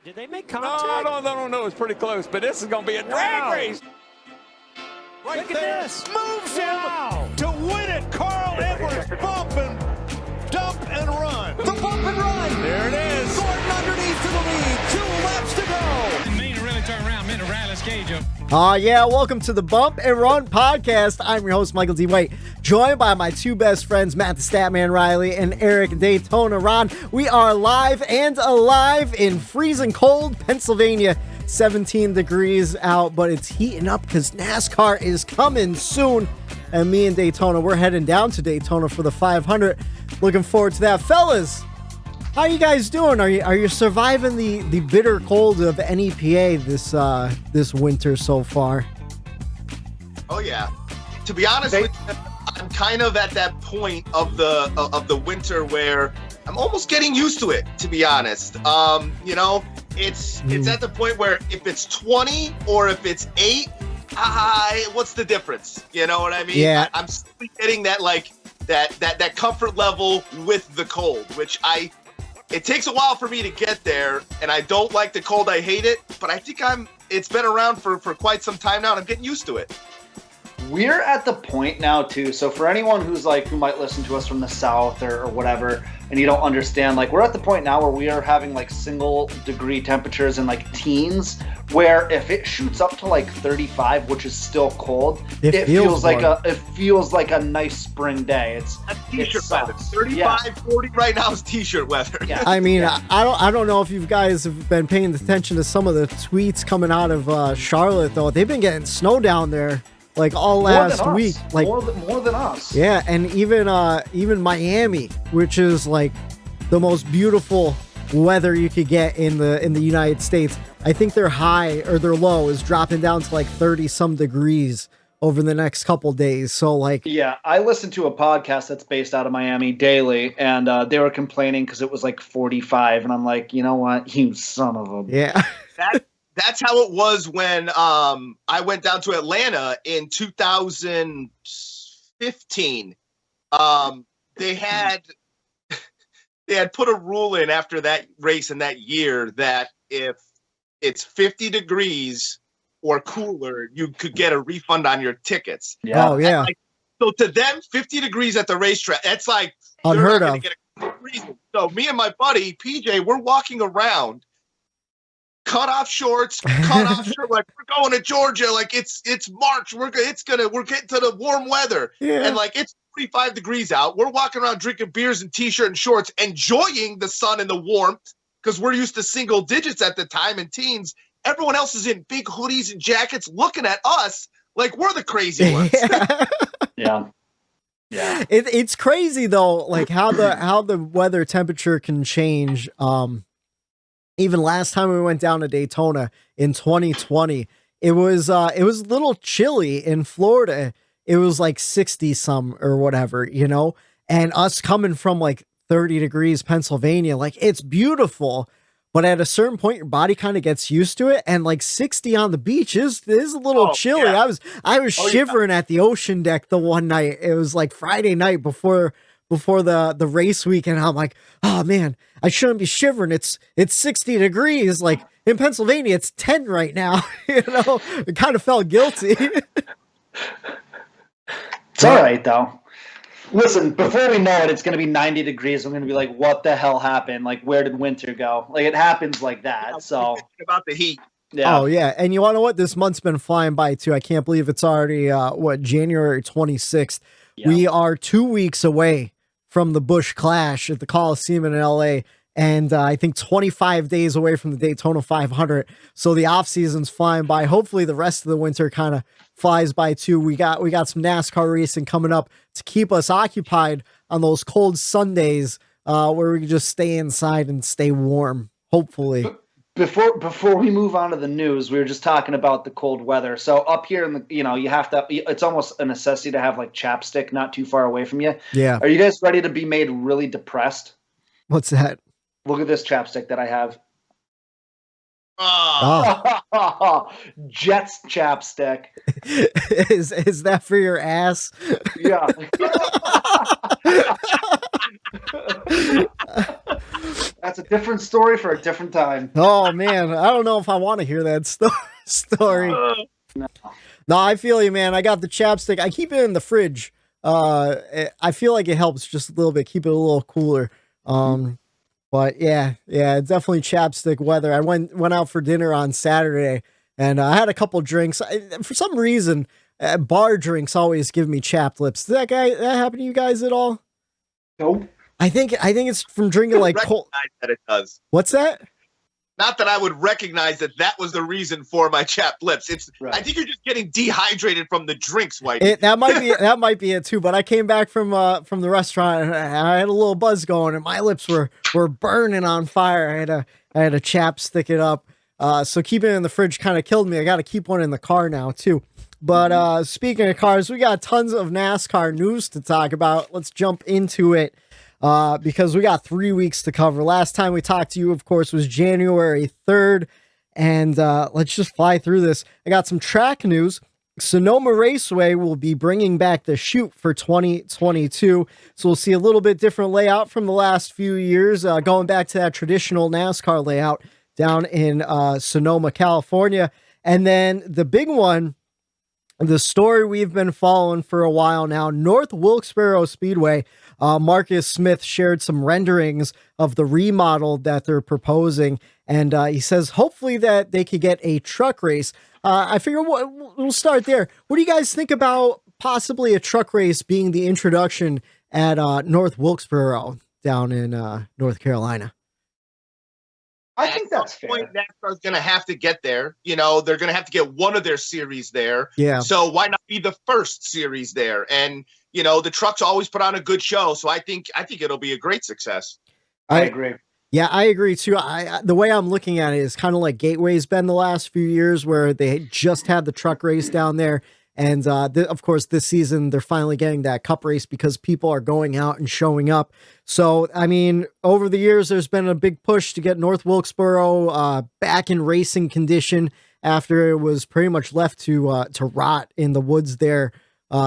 Did they make contact? No. It's pretty close, but this is going to be a drag race. Right Look there. At this. Moves wow. him to win it. Carl Edwards bump and dump and run. The bump and run. There it is. Thorson underneath to the lead. 2 laps to go. Didn't mean to really turn around. Meant to rally his cage up. Welcome to the Bump and Run Podcast. I'm your host, Michael D. White, joined by my two best friends, Matt the Stat Man Reilly and Eric Daytona Ron. We are live and alive in freezing cold Pennsylvania. 17 degrees out, but it's heating up because NASCAR is coming soon. And me and Daytona, we're heading down to Daytona for the 500. Looking forward to that. Fellas, how are you guys doing? Are you surviving the bitter cold of NEPA this winter so far? Oh yeah. To be honest with you, I'm kind of at that point of the winter where I'm almost getting used to it, to be honest. It's at the point where if it's 20 or if it's 8, what's the difference? You know what I mean? Yeah. I'm still getting that that comfort level with the cold, which it takes a while for me to get there, and I don't like the cold. I hate it, but I think it's been around for quite some time now, and I'm getting used to it. We're at the point now too. So for anyone who might listen to us from the South or whatever, and you don't understand, we're at the point now where we are having single degree temperatures in teens, where if it shoots up to 35, which is still cold, it feels like a nice spring day. It's t-shirt weather. 35, 40 right now is t-shirt weather. Yeah. I mean, I don't know if you guys have been paying attention to some of the tweets coming out of Charlotte, though. They've been getting snow down there. All last week, more than us. Yeah, and even Miami, which is the most beautiful weather you could get in the United States. I think their high or their low is dropping down to 30 some degrees over the next couple days. So yeah, I listened to a podcast that's based out of Miami daily, and they were complaining because it was 45, and I'm like, you know what, you son of a yeah. That's how it was when I went down to Atlanta in 2015. They had put a rule in after that race in that year that if it's 50 degrees or cooler, you could get a refund on your tickets. Yeah. Oh yeah. So to them, 50 degrees at the racetrack, that's unheard of. So me and my buddy PJ, we're walking around. Cut off shorts, shirt, we're going to Georgia, it's March, we're getting to the warm weather, and it's 45 degrees out. We're walking around drinking beers and t-shirt and shorts, enjoying the sun and the warmth because we're used to single digits at the time and teens. Everyone else is in big hoodies and jackets, looking at us like we're the crazy ones. Yeah. It's crazy though, how the weather temperature can change. Even last time we went down to Daytona in 2020, it was a little chilly in Florida. It was 60 some or whatever, and us coming from 30 degrees Pennsylvania, it's beautiful. But at a certain point, your body kind of gets used to it. And 60 on the beach is a little chilly. Yeah. I was shivering at the ocean deck the one night. It was Friday night before the race week, and I'm like, oh man, I shouldn't be shivering. It's 60 degrees. In Pennsylvania, it's 10 right now. I kind of felt guilty. It's all right though. Listen, before we know it, it's going to be 90 degrees. I'm going to be like, what the hell happened? Where did winter go? It happens like that. So about the heat. Yeah. Oh yeah. And you want to know what? This month's been flying by too. I can't believe it's already, January 26th. Yeah. We are 2 weeks away from the Busch Clash at the Coliseum in LA, and I think 25 days away from the Daytona 500. So the off season's flying by. Hopefully the rest of the winter kind of flies by too. We got some NASCAR racing coming up to keep us occupied on those cold Sundays, where we can just stay inside and stay warm. Hopefully. Before we move on to the news, we were just talking about the cold weather. So up here in the, you have to, it's almost a necessity to have chapstick not too far away from you. Yeah. Are you guys ready to be made really depressed? What's that? Look at this chapstick that I have. Oh. Jets chapstick. Is that for your ass? Yeah. That's a different story for a different time. Oh man, I don't know if I want to hear that story. No, I feel you, man. I got the chapstick. I keep it in the fridge. I feel like it helps just a little bit, keep it a little cooler. But yeah, definitely chapstick weather. I went out for dinner on Saturday, and I had a couple drinks. For some reason, bar drinks always give me chapped lips. Did that happen to you guys at all? Nope. I think it's from drinking like cold. That it does. What's that? Not that I would recognize that was the reason for my chapped lips. It's Right. I think you're just getting dehydrated from the drinks, Whitey. That might be it too. But I came back from the restaurant and I had a little buzz going, and my lips were burning on fire. I had a chapstick it up. So keeping it in the fridge kind of killed me. I got to keep one in the car now too. But speaking of cars, we got tons of NASCAR news to talk about. Let's jump into it. Because we got 3 weeks to cover. Last time we talked to you, of course, was January 3rd. And let's just fly through this. I got some track news. Sonoma Raceway will be bringing back the Chute for 2022. So we'll see a little bit different layout from the last few years, going back to that traditional NASCAR layout down in Sonoma, California. And then the big one, the story we've been following for a while now, North Wilkesboro Speedway. Marcus Smith shared some renderings of the remodel that they're proposing, and he says hopefully that they could get a truck race. I figure we'll start there. What do you guys think about possibly a truck race being the introduction at North Wilkesboro down in North Carolina? I think that's fair. At some point, NASCAR's going to have to get there. You know, they're going to have to get one of their series there. Yeah. So why not be the first series there? And, you know, the trucks always put on a good show. So I think it'll be a great success. I agree. Yeah, I agree too. The way I'm looking at it is kind of like Gateway's been the last few years, where they just had the truck race down there. And of course, this season, they're finally getting that cup race because people are going out and showing up. So, I mean, over the years, there's been a big push to get North Wilkesboro back in racing condition after it was pretty much left to rot in the woods there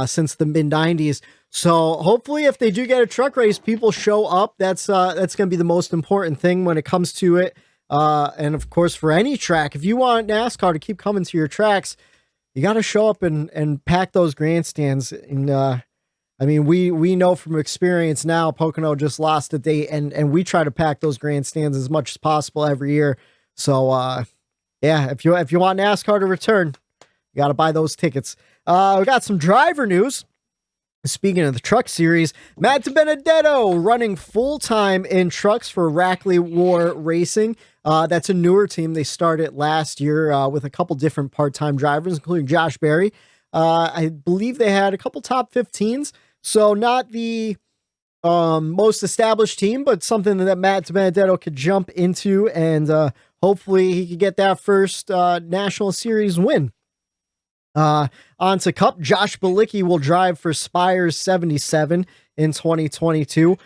since the mid-90s. So hopefully if they do get a truck race, people show up. That's going to be the most important thing when it comes to it. And of course, for any track, if you want NASCAR to keep coming to your tracks, you got to show up and pack those grandstands. And I mean, we know from experience now, Pocono just lost a date, and we try to pack those grandstands as much as possible every year. So yeah, if you want NASCAR to return, you got to buy those tickets. We got some driver news. Speaking of the truck series, Matt Benedetto running full-time in trucks for Rackley War Racing. That's a newer team. They started last year with a couple different part-time drivers, including Josh Berry. I believe they had a couple top 15s. So not the most established team, but something that Matt Benedetto could jump into, and hopefully he could get that first National Series win. On to Cup, Josh Bilicki will drive for Spires 77 in 2022.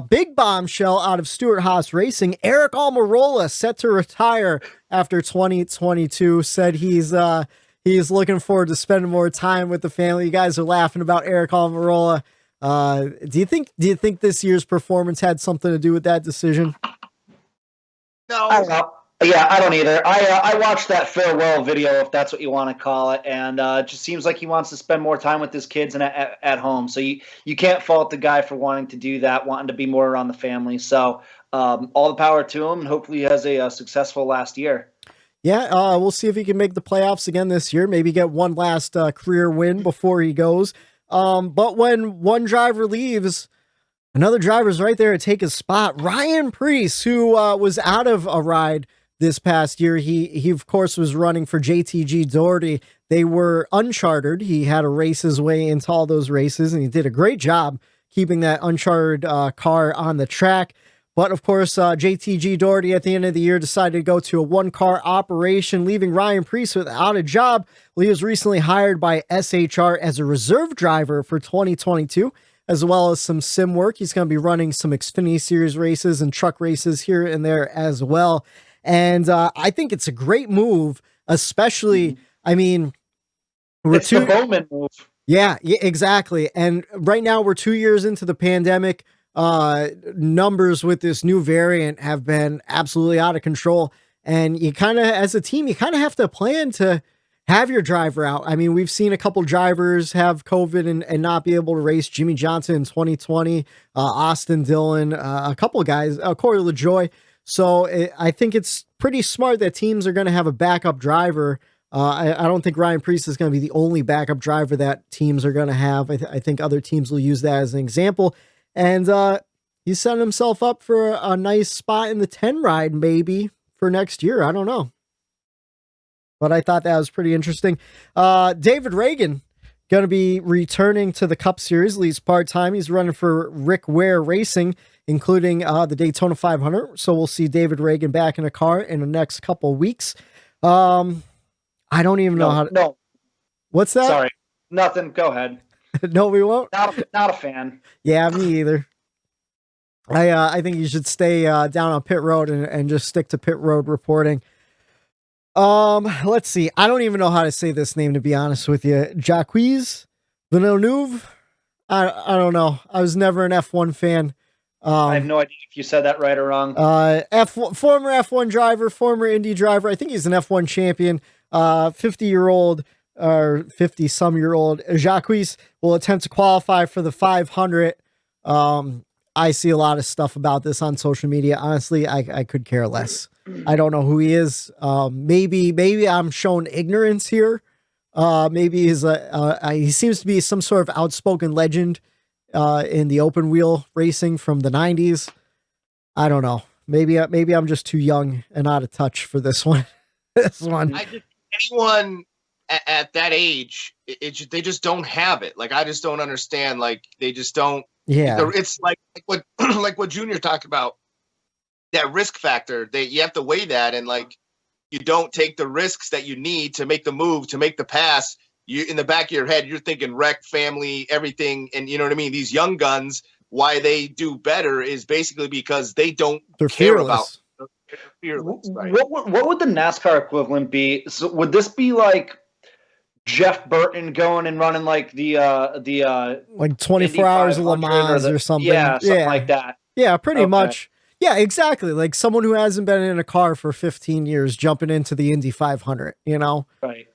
Big bombshell out of Stewart Haas Racing. Eric Almirola set to retire after 2022. Said he's looking forward to spending more time with the family. You guys are laughing about Eric Almirola. Do you think this year's performance had something to do with that decision? No. I don't know. Yeah, I don't either. I watched that farewell video, if that's what you want to call it, and it just seems like he wants to spend more time with his kids and at home. So you can't fault the guy for wanting to do that, wanting to be more around the family. So all the power to him, and hopefully he has a successful last year. Yeah, we'll see if he can make the playoffs again this year. Maybe get one last career win before he goes. But when one driver leaves, another driver's right there to take his spot. Ryan Preece, who was out of a ride this past year, he of course was running for JTG Doherty. They were unchartered. He had to race his way into all those races, and he did a great job keeping that unchartered car on the track. But of course, JTG Doherty at the end of the year decided to go to a one-car operation, leaving Ryan Preece without a job. Well, he was recently hired by SHR as a reserve driver for 2022, as well as some sim work. He's going to be running some Xfinity Series races and truck races here and there as well. And I think it's a great move, especially, I mean, it's the Bowman move. Yeah, exactly. And right now we're 2 years into the pandemic. numbers with this new variant have been absolutely out of control. And you kind of, as a team, you kind of have to plan to have your driver out. I mean, we've seen a couple drivers have COVID and not be able to race. Jimmy Johnson in 2020, Austin Dillon, a couple of guys, Corey LaJoie. So I think it's pretty smart that teams are going to have a backup driver. I don't think Ryan Preece is going to be the only backup driver that teams are going to have. I think other teams will use that as an example. And he's setting himself up for a nice spot in the 10 ride, maybe for next year. I don't know. But I thought that was pretty interesting. David Reagan going to be returning to the Cup Series, at least part-time. He's running for Rick Ware Racing, including the Daytona 500. So we'll see David Reagan back in a car in the next couple of weeks. I don't even know how to... No. What's that? Sorry. Nothing. Go ahead. No, we won't? Not a fan. Yeah, me either. I think you should stay down on pit road and just stick to pit road reporting. Let's see. I don't even know how to say this name, to be honest with you. Jacques Villeneuve? I don't know. I was never an F1 fan. I have no idea if you said that right or wrong. Former F1 driver, former Indy driver. I think he's an F1 champion. 50-year-old or 50-some-year-old Jacques will attempt to qualify for the 500. I see a lot of stuff about this on social media. Honestly, I could care less. I don't know who he is. Maybe I'm showing ignorance here. Maybe he seems to be some sort of outspoken legend in the open wheel racing from the 90s. I don't know. Maybe I'm just too young and out of touch for this one. Anyone at that age, they just don't have it. Like, I just don't understand. Like, they just don't. Yeah. It's like what Junior talked about, that risk factor. You have to weigh that, and like, you don't take the risks that you need to make the move, to make the pass. You, in the back of your head, you're thinking wreck, family, everything, and you know what I mean. These young guns, why they do better is basically because they're care fearless. about. Fearless, right? What would the NASCAR equivalent be? So would this be like Jeff Burton going and running like the like 24 hours of Le Mans or something? Yeah, something like that. Yeah, pretty much. Yeah, exactly. Like someone who hasn't been in a car for 15 years jumping into the Indy 500, you know? Right.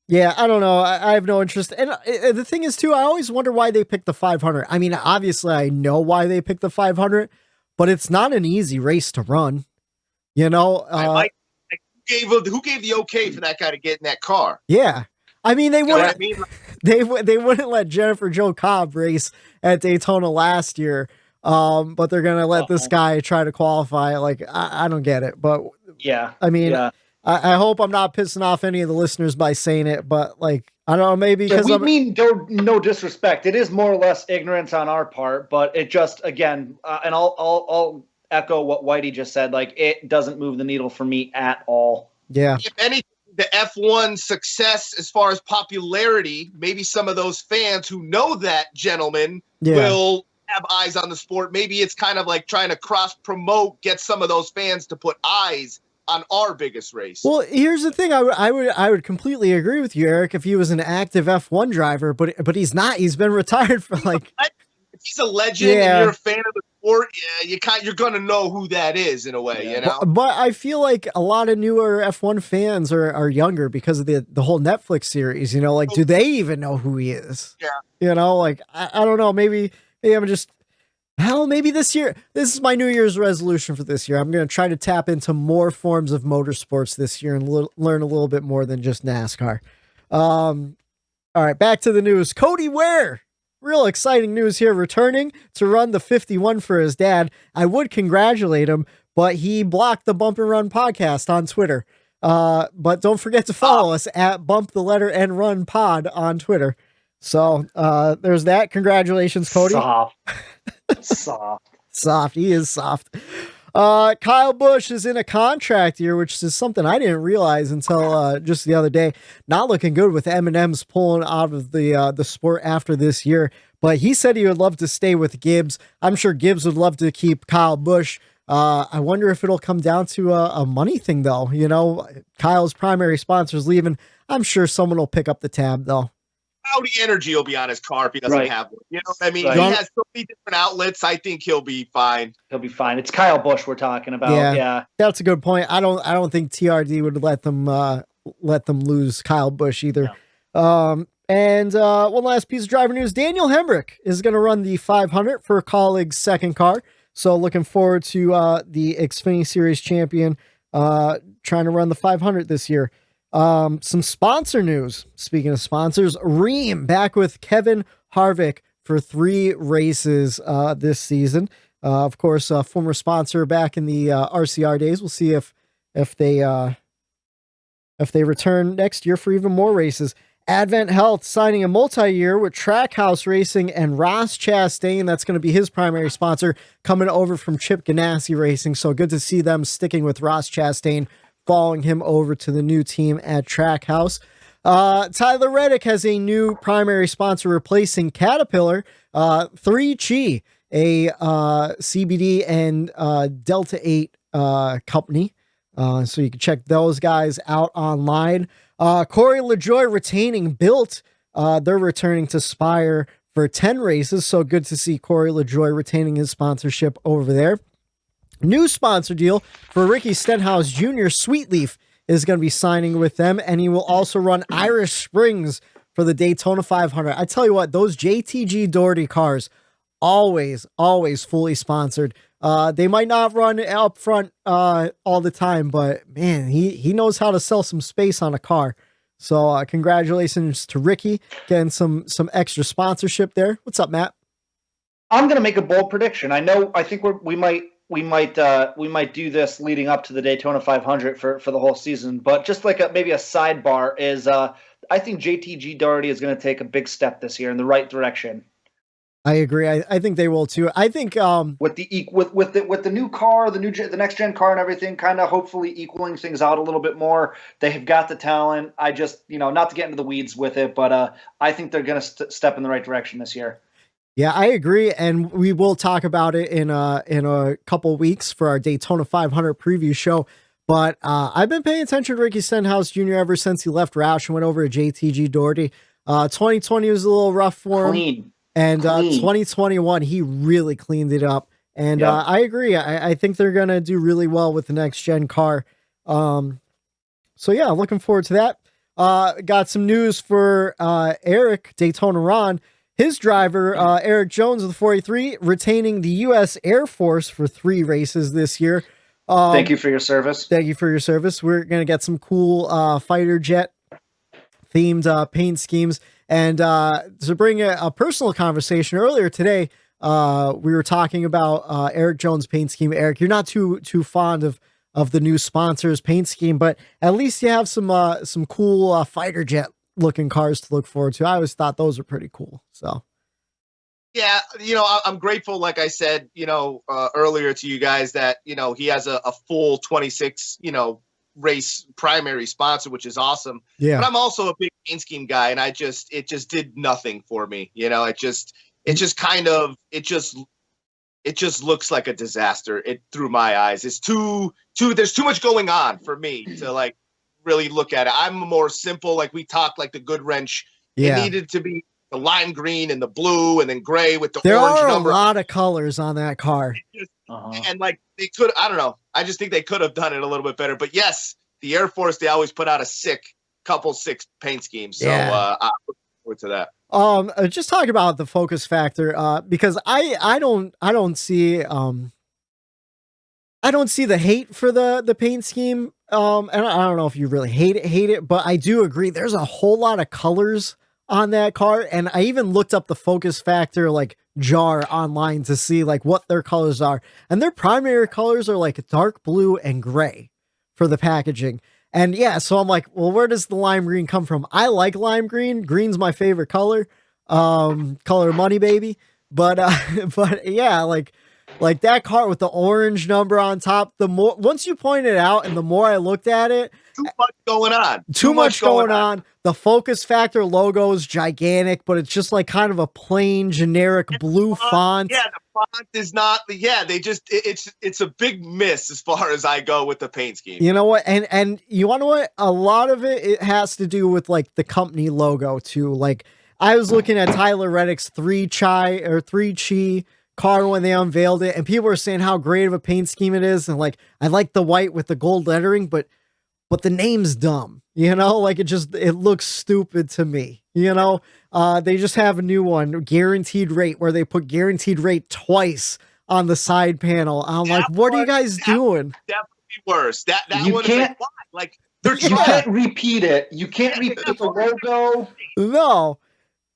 Yeah, I don't know. I have no interest. And the thing is, too, I always wonder why they picked the 500. I mean, obviously, I know why they picked the 500, but it's not an easy race to run. You know? Who gave the okay for that guy to get in that car? Yeah. I mean, they wouldn't, you know what I mean? they wouldn't let Jennifer Jo Cobb race at Daytona last year. But they're going to let this guy try to qualify. Like, I don't get it, but yeah, I mean, I hope I'm not pissing off any of the listeners by saying it, but like, I don't know, maybe because we mean no disrespect. It is more or less ignorance on our part, but it just, again, and I'll echo what Whitey just said. Like, it doesn't move the needle for me at all. Yeah. If anything, the F1 success as far as popularity, maybe some of those fans who know that gentleman will have eyes on the sport. Maybe it's kind of like trying to cross promote, get some of those fans to put eyes on our biggest race. Well, here's the thing. I would completely agree with you, Eric, if he was an active F1 driver, but he's not. He's been retired for like. If he's a legend and you're a fan of the sport, you're gonna know who that is in a way, you know. But I feel like a lot of newer F1 fans are younger because of the whole Netflix series. You know, like, do they even know who he is? Yeah. You know, like I don't know. Maybe I'm just. Hell, maybe this year, this is my New Year's resolution for this year. I'm going to try to tap into more forms of motorsports this year and learn a little bit more than just NASCAR. All right, back to the news. Cody Ware, real exciting news here, returning to run the 51 for his dad. I would congratulate him, but he blocked the Bump and Run podcast on Twitter. But don't forget to follow us at Bump the letter N Run Pod on Twitter. So there's that. Congratulations, Cody. Soft. He is soft. Kyle Busch is in a contract year, which is something I didn't realize until just the other day. Not looking good with M&M's pulling out of the sport after this year. But he said he would love to stay with Gibbs. I'm sure Gibbs would love to keep Kyle Busch. I wonder if it'll come down to a money thing, though. You know, Kyle's primary sponsor is leaving. I'm sure someone will pick up the tab, though. rowdy energy will be on his car if he doesn't have one. You know what I mean? Right. He has so many different outlets. I think he'll be fine. He'll be fine. It's Kyle Busch we're talking about. Yeah. That's a good point. I don't think TRD would let them lose Kyle Busch either. No. And one last piece of driver news: Daniel Hemrick is going to run the 500 for Colleague's second car. So looking forward to the Xfinity Series champion trying to run the 500 this year. Some sponsor news. Speaking of sponsors, Ream back with Kevin Harvick for 3 races this season. Of course, former sponsor back in the RCR days. We'll see if they return next year for even more races. Advent Health signing a multi-year with Trackhouse Racing and Ross Chastain. That's going to be his primary sponsor, coming over from Chip Ganassi Racing. So good to see them sticking with Ross Chastain, following him over to the new team at Trackhouse. Tyler Reddick has a new primary sponsor replacing Caterpillar, 3Chi, a CBD and Delta 8 company. So you can check those guys out online. Corey LaJoie retaining Built. They're returning to Spire for 10 races. So good to see Corey LaJoie retaining his sponsorship over there. New sponsor deal for Ricky Stenhouse Jr. Sweetleaf is going to be signing with them, and he will also run Irish Springs for the Daytona 500. I tell you what, those JTG Doherty cars, always fully sponsored. They might not run up front all the time, but man, he knows how to sell some space on a car. So congratulations to Ricky getting some extra sponsorship there. What's up, Matt? I'm going to make a bold prediction. I think we might do this leading up to the Daytona 500 for the whole season. But just like maybe a sidebar is I think JTG Doherty is going to take a big step this year in the right direction. I agree. I think they will too. I think with the new car, the next gen car and everything, kind of hopefully equaling things out a little bit more. They have got the talent. I just not to get into the weeds with it, but I think they're going to step in the right direction this year. Yeah, I agree, and we will talk about it in a couple weeks for our Daytona 500 preview show. But I've been paying attention to Ricky Stenhouse Jr. ever since he left Roush and went over to JTG Doherty. 2020 was a little rough for him. And 2021, he really cleaned it up. And I agree. I think they're going to do really well with the next gen car. So yeah, looking forward to that. Got some news for Eric, Daytona Ron. His driver, Eric Jones of the 483, retaining the U.S. Air Force for 3 races this year. Thank you for your service. Thank you for your service. We're going to get some cool fighter jet themed paint schemes. And to bring a personal conversation, earlier today, we were talking about Eric Jones' paint scheme. Eric, you're not too fond of the new sponsors paint scheme, but at least you have some cool fighter jet looking cars to look forward to. I always thought those were pretty cool. So yeah, I'm grateful, like I said, earlier to you guys, that he has a full 26 race primary sponsor, which is awesome. Yeah, but I'm also a big paint scheme guy, and it just did nothing for me. It just looks like a disaster. It through my eyes. It's there's too much going on for me to really look at it. I'm more simple, like we talked, like the good wrench. Yeah. It needed to be the lime green and the blue and then gray with the there orange are number. A lot of colors on that car. And they could, I don't know. I just think they could have done it a little bit better. But yes, the Air Force, they always put out a six paint schemes. So I look forward to that. Just talk about the focus factor, because I don't see the hate for the paint scheme. And I don't know if you really hate it, but I do agree. There's a whole lot of colors on that car. And I even looked up the focus factor, jar online to see what their colors are. And their primary colors are dark blue and gray for the packaging. And yeah, so I'm like, well, where does the lime green come from? I like lime green. Green's my favorite color. Color of money, baby. But yeah, like that car with the orange number on top, once you pointed it out and the more I looked at it, too much going on. Too much going on. The focus factor logo is gigantic, but it's just kind of a plain generic blue font. Yeah, the font is not it's a big miss as far as I go with the paint scheme. You know what? And you want to know what? A lot of it has to do with the company logo too. I was looking at Tyler Reddick's 3 Chi car when they unveiled it, and people were saying how great of a paint scheme it is, and like I like the white with the gold lettering, but the name's dumb, you know, like it looks stupid to me, you know. They just have a new one, guaranteed rate, where they put guaranteed rate twice on the side panel. I'm like, what are you guys doing? Definitely worse. That You one can't- is like, why? Like they're You can't repeat it. You can't repeat the logo. No.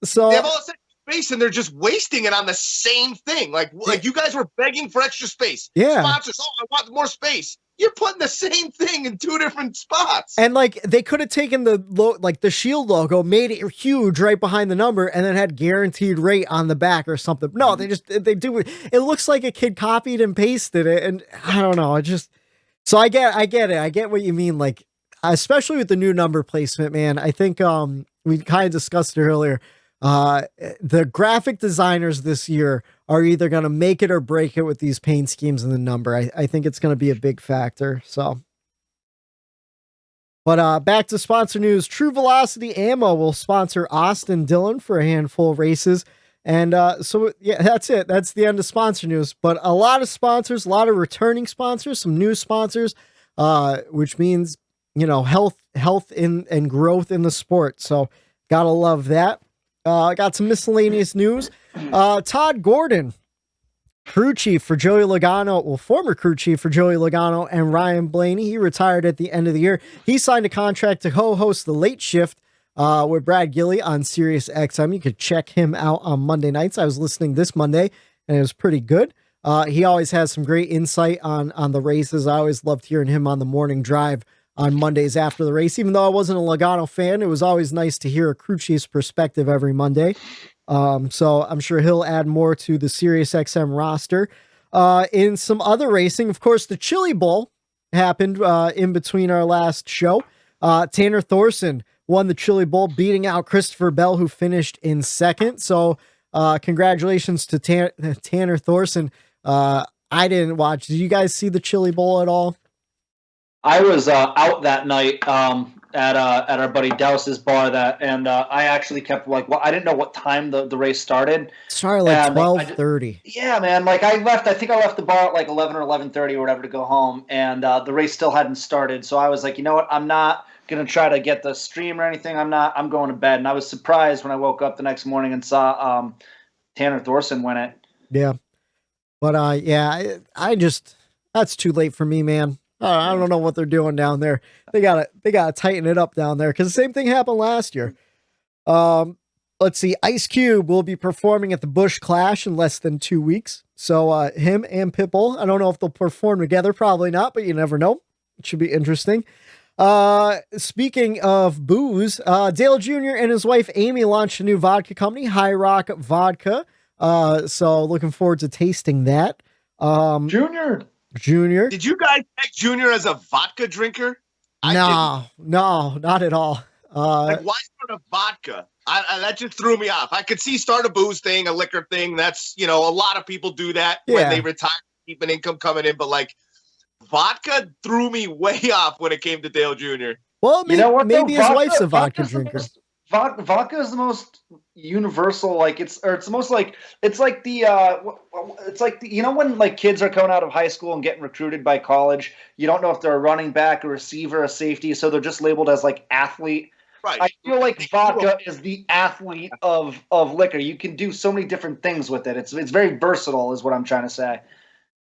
So they have all this space and they're just wasting it on the same thing. Like you guys were begging for extra space. Yeah. Sponsors, I want more space. You're putting the same thing in 2 different spots. And like they could have taken the Shield logo, made it huge right behind the number, and then had guaranteed rate on the back or something. No, they do it. It looks like a kid copied and pasted it, and I don't know. So I get it. I get what you mean. Like, especially with the new number placement, man. I think we kind of discussed it earlier. The graphic designers this year are either going to make it or break it with these paint schemes and the number. I think it's going to be a big factor. So, but back to sponsor news. True Velocity Ammo will sponsor Austin Dillon for a handful of races. And so, yeah, that's it. That's the end of sponsor news. But a lot of sponsors, a lot of returning sponsors, some new sponsors, which means, you know, health and growth in the sport. So, gotta love that. Got some miscellaneous news. Todd Gordon, crew chief for Joey Logano, former crew chief for Joey Logano and Ryan Blaney. He retired at the end of the year. He signed a contract to co-host the Late Shift with Brad Gilly on Sirius XM. You could check him out on Monday nights. I was listening this Monday, and it was pretty good. He always has some great insight on the races. I always loved hearing him on the morning drive on Mondays after the race. Even though I wasn't a Logano fan, it was always nice to hear a crew chief's perspective every Monday. So I'm sure he'll add more to the Sirius XM roster. In some other racing, of course, the Chili Bowl happened in between our last show. Tanner Thorson won the Chili Bowl, beating out Christopher Bell, who finished in second. So congratulations to Tanner Thorson. I didn't watch. Did you guys see the Chili Bowl at all? I was out that night at our buddy Dowse's bar, and I actually kept I didn't know what time the race started. It started like 12:30. Yeah, man. Like I think I left the bar at like 11 or 11:30 or whatever to go home, and the race still hadn't started. So I was like, you know what? I'm not gonna try to get the stream or anything. I'm going to bed. And I was surprised when I woke up the next morning and saw Tanner Thorson win it. Yeah, but yeah, I just that's too late for me, man. I don't know what they're doing down there. They gotta tighten it up down there, because the same thing happened last year. Let's see. Ice Cube will be performing at the Busch Clash in less than 2 weeks. So him and Pitbull, I don't know if they'll perform together. Probably not, but you never know. It should be interesting. Speaking of booze, Dale Jr. and his wife Amy launched a new vodka company, High Rock Vodka. So looking forward to tasting that. Junior. Did you guys take Junior as a vodka drinker? No, not at all. Like, why start a vodka? That just threw me off. I could see start a booze thing, a liquor thing. That's, a lot of people do that when they retire, keep an income coming in. But like, vodka threw me way off when it came to Dale Jr. Well, maybe his wife's a vodka drinker. Vodka is the most universal. It's like when like kids are coming out of high school and getting recruited by college, you don't know if they're a running back, a receiver, a safety, so they're just labeled as like athlete. Right. I feel like vodka is the athlete of liquor. You can do so many different things with it. It's very versatile, is what I'm trying to say.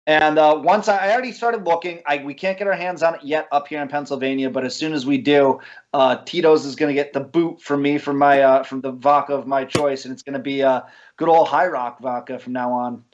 And once I already started looking, we can't get our hands on it yet up here in Pennsylvania, but as soon as we do, Tito's is going to get the boot from me from the vodka of my choice, and it's going to be good old High Rock vodka from now on.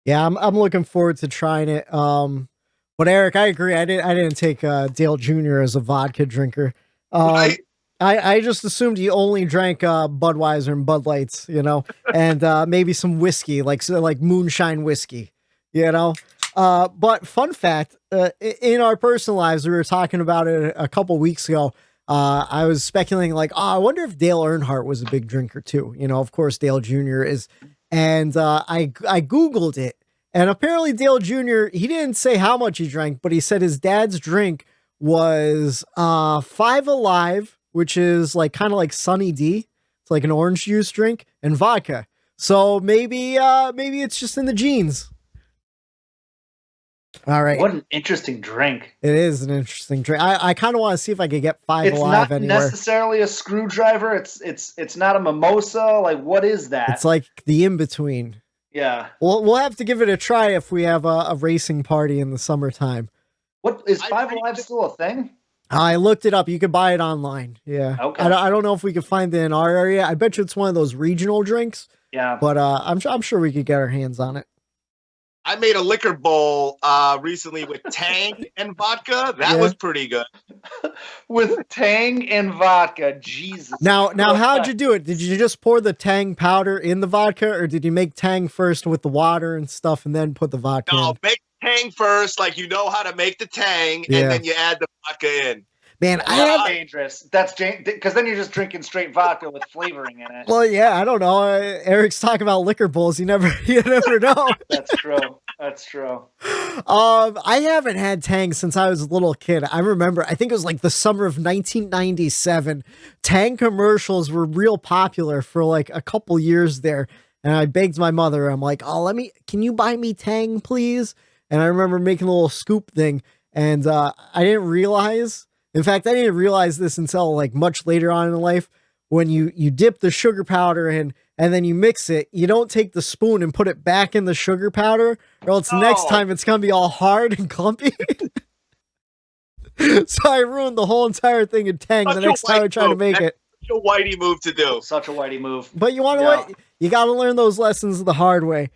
Yeah, I'm looking forward to trying it. But Eric, I agree. I didn't take Dale Jr. as a vodka drinker. Right. I just assumed he only drank Budweiser and Bud Lights, and maybe some whiskey, like moonshine whiskey. But fun fact, in our personal lives, we were talking about it a couple weeks ago. I was speculating I wonder if Dale Earnhardt was a big drinker too. Of course, Dale Jr. is. And I Googled it, and apparently Dale Jr., he didn't say how much he drank, but he said his dad's drink was 5 Alive, which is kind of like Sunny D. It's like an orange juice drink and vodka. So maybe it's just in the genes. All right. What an interesting drink. It is an interesting drink. I kind of want to see if I could get Five It's Alive not anywhere. necessarily a screwdriver. It's not a mimosa. Like, what is that? It's like the in-between. Yeah. We'll have to give it a try if we have a racing party in the summertime. What is Five Alive still a thing? I looked it up. You could buy it online. Yeah. Okay. I don't know if we could find it in our area. I bet you it's one of those regional drinks. Yeah. But I'm sure we could get our hands on it. I made a liquor bowl recently with Tang and vodka. That was pretty good. With Tang and vodka. Jesus. Now, how'd you do it? Did you just pour the Tang powder in the vodka, or did you make Tang first with the water and stuff and then put the vodka in? No, make Tang first, like you know how to make the Tang, and then you add the vodka in. Man, That's dangerous. That's because then you're just drinking straight vodka with flavoring in it. Well, yeah, I don't know. Eric's talking about liquor bowls. You never know. That's true. That's true. I haven't had Tang since I was a little kid. I remember, I think it was like the summer of 1997. Tang commercials were real popular for like a couple years there. And I begged my mother, I'm like, can you buy me Tang, please? And I remember making a little scoop thing. And I didn't realize, in fact, I didn't realize this until like much later on in life. When you dip the sugar powder in and then you mix it, you don't take the spoon and put it back in the sugar powder, or else next time it's going to be all hard and clumpy. So I ruined the whole entire thing in Tang the next time I tried to make it. Such a whitey move to do. Such a whitey move. But you want to what? You got to learn those lessons the hard way.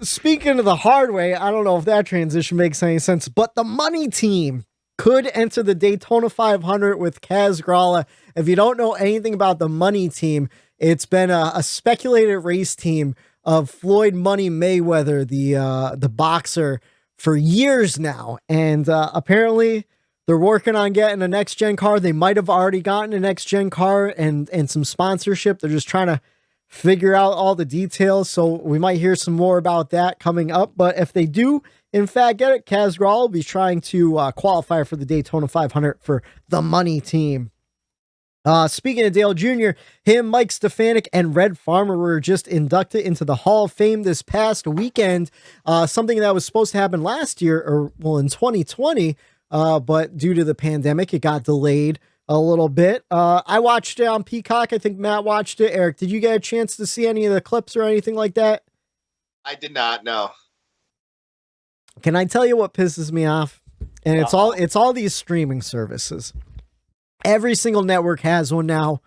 Speaking of the hard way, I don't know if that transition makes any sense, but the money team could enter the Daytona 500 with Kaz Gralla. If you don't know anything about the money team, it's been a speculated race team of Floyd Money Mayweather, the boxer, for years now. And apparently they're working on getting a next-gen car. They might have already gotten a next-gen car and some sponsorship. They're just trying to figure out all the details. So we might hear some more about that coming up. But if they do, in fact, get it, Kaz Gralla will be trying to qualify for the Daytona 500 for the money team. Speaking of Dale Jr., him, Mike Stefanik, and Red Farmer were just inducted into the Hall of Fame this past weekend. Something that was supposed to happen last year, in 2020, but due to the pandemic, it got delayed a little bit. I watched it on Peacock. I think Matt watched it. Eric, did you get a chance to see any of the clips or anything like that? I did not, no. Can I tell you what pisses me off? And it's all these streaming services. Every single network has one now.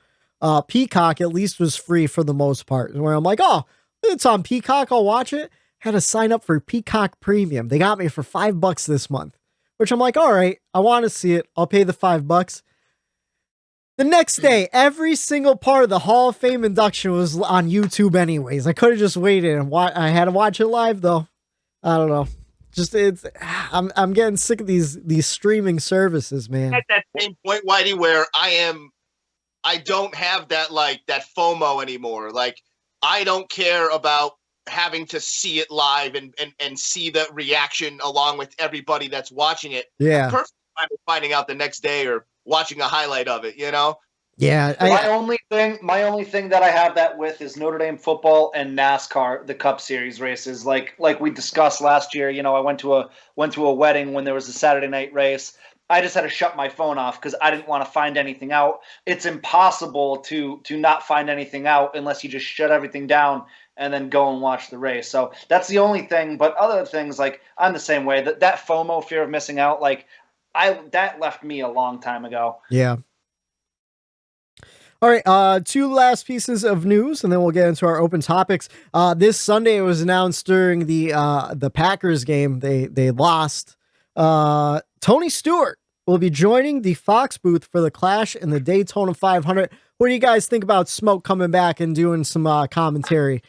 Peacock at least was free for the most part. Where I'm like, oh, it's on Peacock, I'll watch it. Had to sign up for Peacock Premium. They got me for $5 this month, which I'm like, all right, I want to see it. I'll pay the $5. The next day, every single part of the Hall of Fame induction was on YouTube anyways. I could have just waited and I had to watch it live though. I don't know. I'm getting sick of these streaming services, man. At that same point, Whitey, where I don't have that FOMO anymore. Like, I don't care about having to see it live and see the reaction along with everybody that's watching it. Yeah. I'm perfectly fine with finding out the next day or watching a highlight of it, you know? Yeah. My only thing that I have that with is Notre Dame football and NASCAR, the Cup Series races. Like we discussed last year, I went to a wedding when there was a Saturday night race. I just had to shut my phone off because I didn't want to find anything out. It's impossible to not find anything out unless you just shut everything down and then go and watch the race. So that's the only thing. But other things, like, I'm the same way. That FOMO, fear of missing out, that left me a long time ago. Yeah. All right, two last pieces of news, and then we'll get into our open topics. This Sunday, it was announced during the Packers game. They lost. Tony Stewart will be joining the Fox booth for the Clash in the Daytona 500. What do you guys think about Smoke coming back and doing some commentary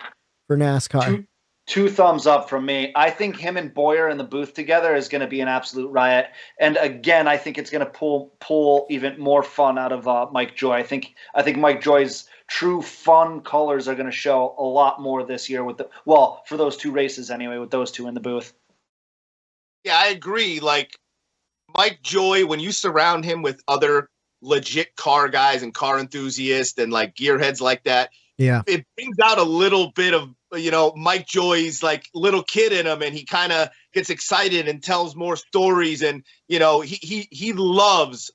for NASCAR? Two thumbs up from me. I think him and Boyer in the booth together is going to be an absolute riot. And again, I think it's going to pull even more fun out of Mike Joy. I think Mike Joy's true fun colors are going to show a lot more this year for those two races anyway, with those two in the booth. Yeah, I agree. Like, Mike Joy, when you surround him with other legit car guys and car enthusiasts and like gearheads like that. Yeah. It brings out a little bit of, Mike Joy's like little kid in him, and he kind of gets excited and tells more stories. And, he loves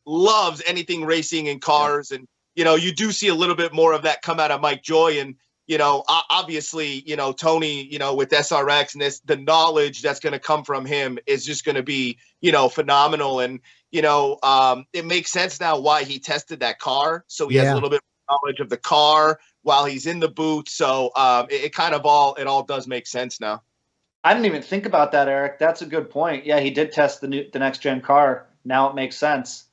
anything racing and cars. And, you do see a little bit more of that come out of Mike Joy. And, obviously, Tony, with SRX and the knowledge that's going to come from him is just going to be, phenomenal. And, it makes sense now why he tested that car. So he has a little bit of knowledge of the car while he's in the booth. So it all does make sense now. I didn't even think about that, Eric. That's a good point. Yeah, he did test the next gen car. Now it makes sense.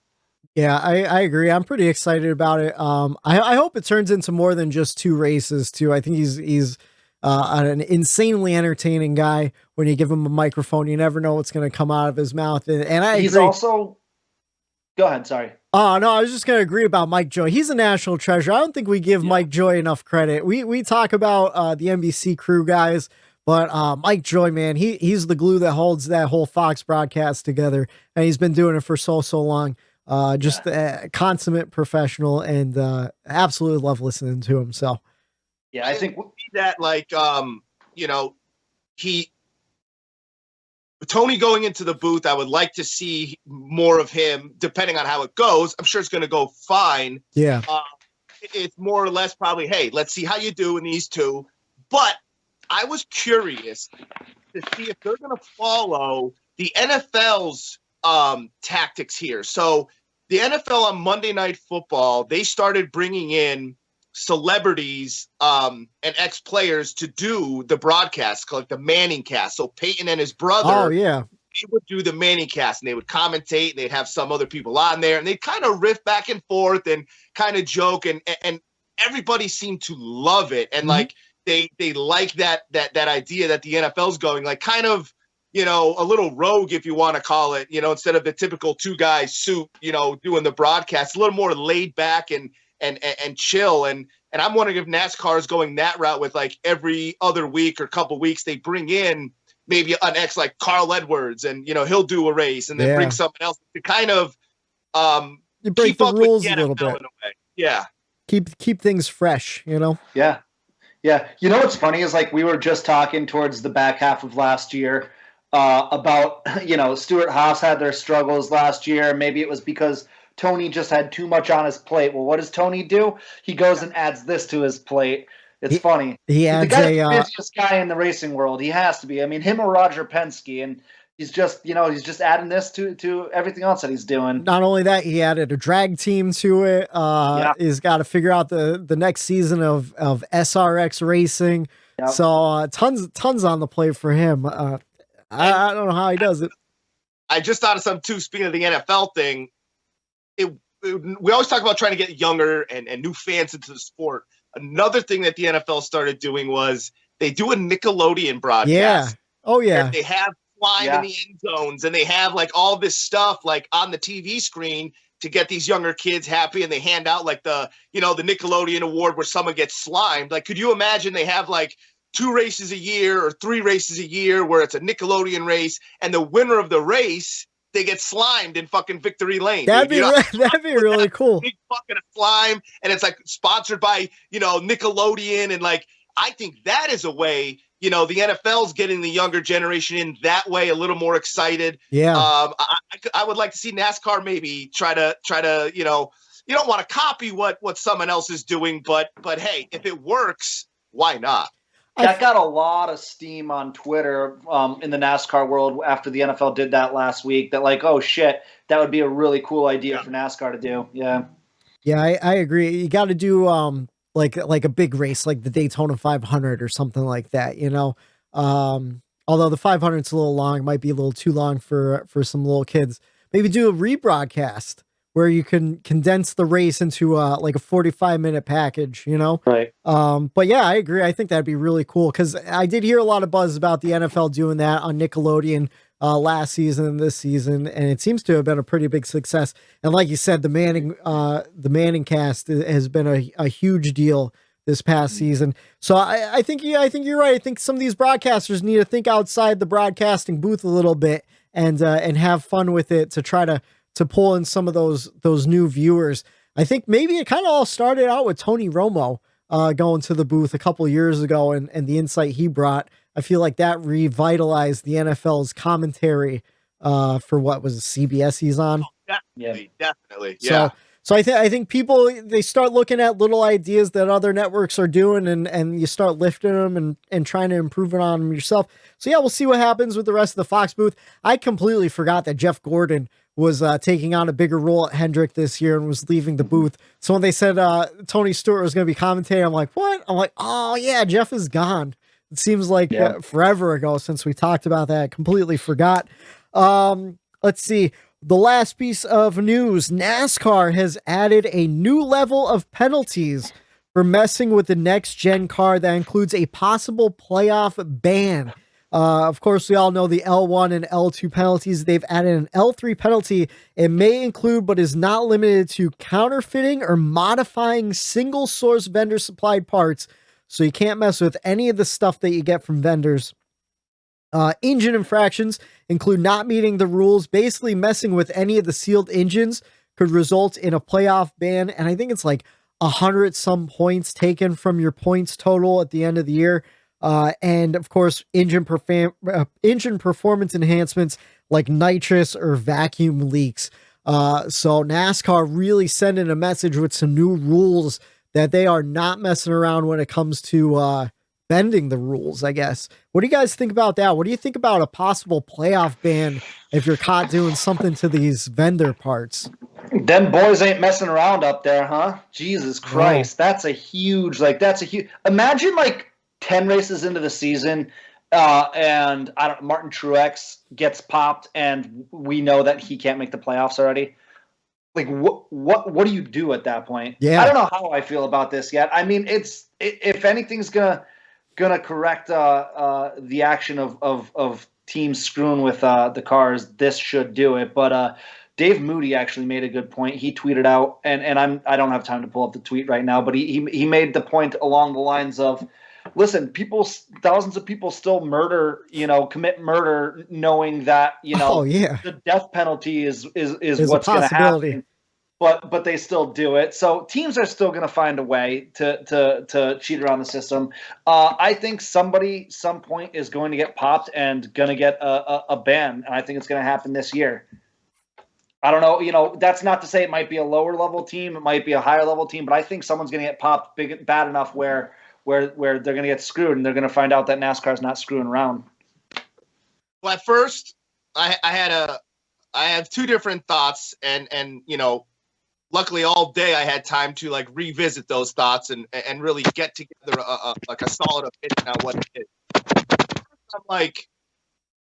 Yeah, I agree. I'm pretty excited about it. I hope it turns into more than just 2 races too. I think he's an insanely entertaining guy. When you give him a microphone, you never know what's going to come out of his mouth. And he's agree. Also, go ahead. Sorry. Oh no, I was just going to agree about Mike Joy. He's a national treasure. I don't think we give Mike Joy enough credit. We talk about the NBC crew guys, but Mike Joy, man, he's the glue that holds that whole Fox broadcast together, and he's been doing it for so long. Just a consummate professional, and absolutely love listening to him. So, yeah, I think that Tony going into the booth, I would like to see more of him. Depending on how it goes, I'm sure it's going to go fine. Yeah, it's more or less probably, hey, let's see how you do in these 2. But I was curious to see if they're going to follow the NFL's tactics here. So the NFL on Monday Night Football, they started bringing in celebrities and ex-players to do the broadcast, like the Manning cast. So Peyton and his brother, they would do the Manning cast, and they would commentate, and they'd have some other people on there, and they'd kind of riff back and forth and kind of joke, and everybody seemed to love it. And like they like that idea that the NFL's going, like, kind of, a little rogue, if you want to call it, instead of the typical 2 guys suit, doing the broadcast, a little more laid back and chill. And I'm wondering if NASCAR is going that route with, like, every other week or couple weeks, they bring in maybe an ex like Carl Edwards, and, he'll do a race, and then bring someone else to kind of you break the rules a little bit. In a way. Yeah. Keep things fresh, Yeah. Yeah. What's funny is, like, we were just talking towards the back half of last year about, Stewart Haas had their struggles last year. Maybe it was because Tony just had too much on his plate. Well, what does Tony do? He goes and adds this to his plate. It's funny. He adds the busiest guy in the racing world. He has to be. I mean, him or Roger Penske, and he's just adding this to everything else that he's doing. Not only that, he added a drag team to it. He's got to figure out the next season of SRX racing. Yep. So tons on the plate for him. I don't know how he does it. I just thought of something too. Speaking of the NFL thing, we always talk about trying to get younger and new fans into the sport. Another thing that the NFL started doing was they do a Nickelodeon broadcast. Yeah. Oh yeah. They have flying in the end zones, and they have like all this stuff like on the TV screen to get these younger kids happy, and they hand out like the Nickelodeon award where someone gets slimed. Like, could you imagine they have like 2 races a year or 3 races a year where it's a Nickelodeon race, and the winner of the race, they get slimed in fucking Victory Lane. That'd be really cool. Big fucking slime, and it's like sponsored by, Nickelodeon. And like, I think that is a way, the NFL's getting the younger generation in that way, a little more excited. Yeah. I would like to see NASCAR maybe try to, you don't want to copy what someone else is doing, but hey, if it works, why not? That got a lot of steam on Twitter in the NASCAR world after the NFL did that last week. That like, oh shit, that would be a really cool idea for NASCAR to do. Yeah. Yeah, I agree. You got to do like a big race, like the Daytona 500 or something like that. Although the 500's a little long, might be a little too long for some little kids. Maybe do a rebroadcast where you can condense the race into like a 45-minute package, Right. But yeah, I agree. I think that'd be really cool, because I did hear a lot of buzz about the NFL doing that on Nickelodeon last season and this season, and it seems to have been a pretty big success. And like you said, the Manning cast has been a huge deal this past season. So I think you're right. I think some of these broadcasters need to think outside the broadcasting booth a little bit and have fun with it to try to to pull in some of those new viewers. I think maybe it kind of all started out with Tony Romo going to the booth a couple of years ago, and the insight he brought. I feel like that revitalized the NFL's commentary for what was it, CBS he's on. Definitely. Yeah. So I think people, they start looking at little ideas that other networks are doing, and you start lifting them and trying to improve it on them yourself. So yeah, we'll see what happens with the rest of the Fox booth. I completely forgot that Jeff Gordon was taking on a bigger role at Hendrick this year and was leaving the booth. So when they said Tony Stewart was going to be commentating, I'm like, what? I'm like, oh yeah, Jeff is gone. It seems like forever ago since we talked about that. I completely forgot. Let's see. The last piece of news, NASCAR has added a new level of penalties for messing with the next gen car that includes a possible playoff ban. Of course, we all know the L1 and L2 penalties. They've added an L3 penalty. It may include, but is not limited to, counterfeiting or modifying single source vendor supplied parts. So you can't mess with any of the stuff that you get from vendors. Engine infractions include not meeting the rules. Basically, messing with any of the sealed engines could result in a playoff ban. And I think it's like 100 some points taken from your points total at the end of the year. And of course, engine performance enhancements like nitrous or vacuum leaks. So NASCAR really sending a message with some new rules that they are not messing around when it comes to bending the rules, I guess. What do you guys think about that? What do you think about a possible playoff ban if you're caught doing something to these vendor parts? Them boys ain't messing around up there, huh? Jesus Christ. Oh. That's a huge, imagine 10 races into the season, and Martin Truex gets popped and we know that he can't make the playoffs already. What do you do at that point? Yeah. I don't know how I feel about this yet. I mean, if anything's gonna correct the action of teams screwing with the cars, this should do it. But Dave Moody actually made a good point. He tweeted out, and I don't have time to pull up the tweet right now, but he made the point along the lines of, listen, thousands of people still commit murder, knowing that the death penalty is what's going to happen. But they still do it. So teams are still going to find a way to cheat around the system. I think somebody, some point, is going to get popped and going to get a ban, and I think it's going to happen this year. I don't know. That's not to say it might be a lower level team, it might be a higher level team, but I think someone's going to get popped bad enough where they're going to get screwed, and they're going to find out that NASCAR is not screwing around. Well, at first, I have two different thoughts, and luckily all day I had time to revisit those thoughts and really get together a solid opinion on what it is.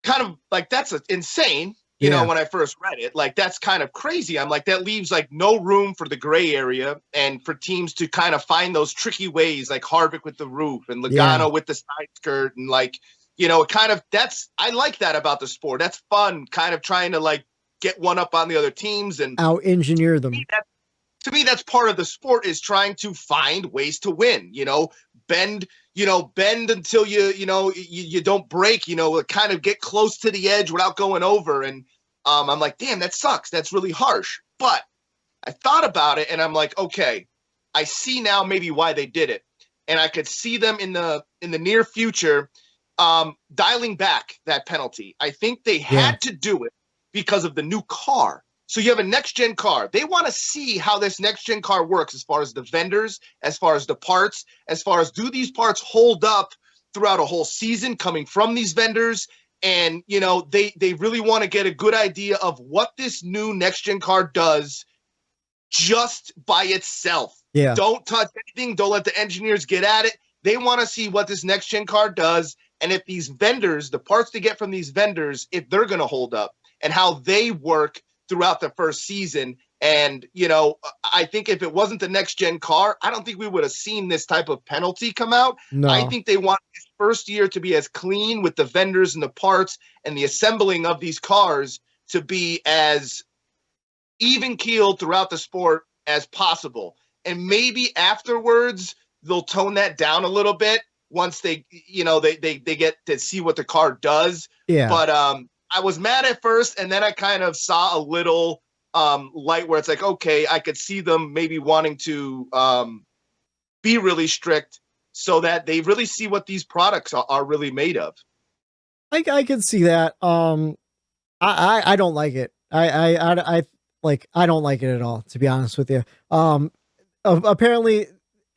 I'm that's insane. When I first read it, that's kind of crazy. I'm like, that leaves no room for the gray area and for teams to kind of find those tricky ways, like Harvick with the roof and Logano with the side skirt. And I like that about the sport. That's fun, kind of trying to get one up on the other teams and out-engineer them. To me, that's part of the sport, is trying to find ways to win, bend until you don't break, kind of get close to the edge without going over. And I'm like, damn, that sucks. That's really harsh. But I thought about it and I'm like, okay, I see now maybe why they did it. And I could see them in the near future dialing back that penalty. I think they had to do it because of the new car. So you have a next-gen car. They want to see how this next-gen car works as far as the vendors, as far as the parts, as far as, do these parts hold up throughout a whole season coming from these vendors? And, they really want to get a good idea of what this new next-gen car does just by itself. Yeah. Don't touch anything. Don't let the engineers get at it. They want to see what this next-gen car does, and if these vendors, the parts they get from these vendors, if they're going to hold up, and how they work throughout the first season. And, I think if it wasn't the next gen car, I don't think we would have seen this type of penalty come out. No. I think they want this first year to be as clean with the vendors and the parts and the assembling of these cars to be as even keeled throughout the sport as possible. And maybe afterwards they'll tone that down a little bit once they get to see what the car does. Yeah. But, I was mad at first, and then I kind of saw a little light where it's like, okay, I could see them maybe wanting to be really strict so that they really see what these products are really made of. I can see that. I don't like it. I don't like it at all, to be honest with you. Apparently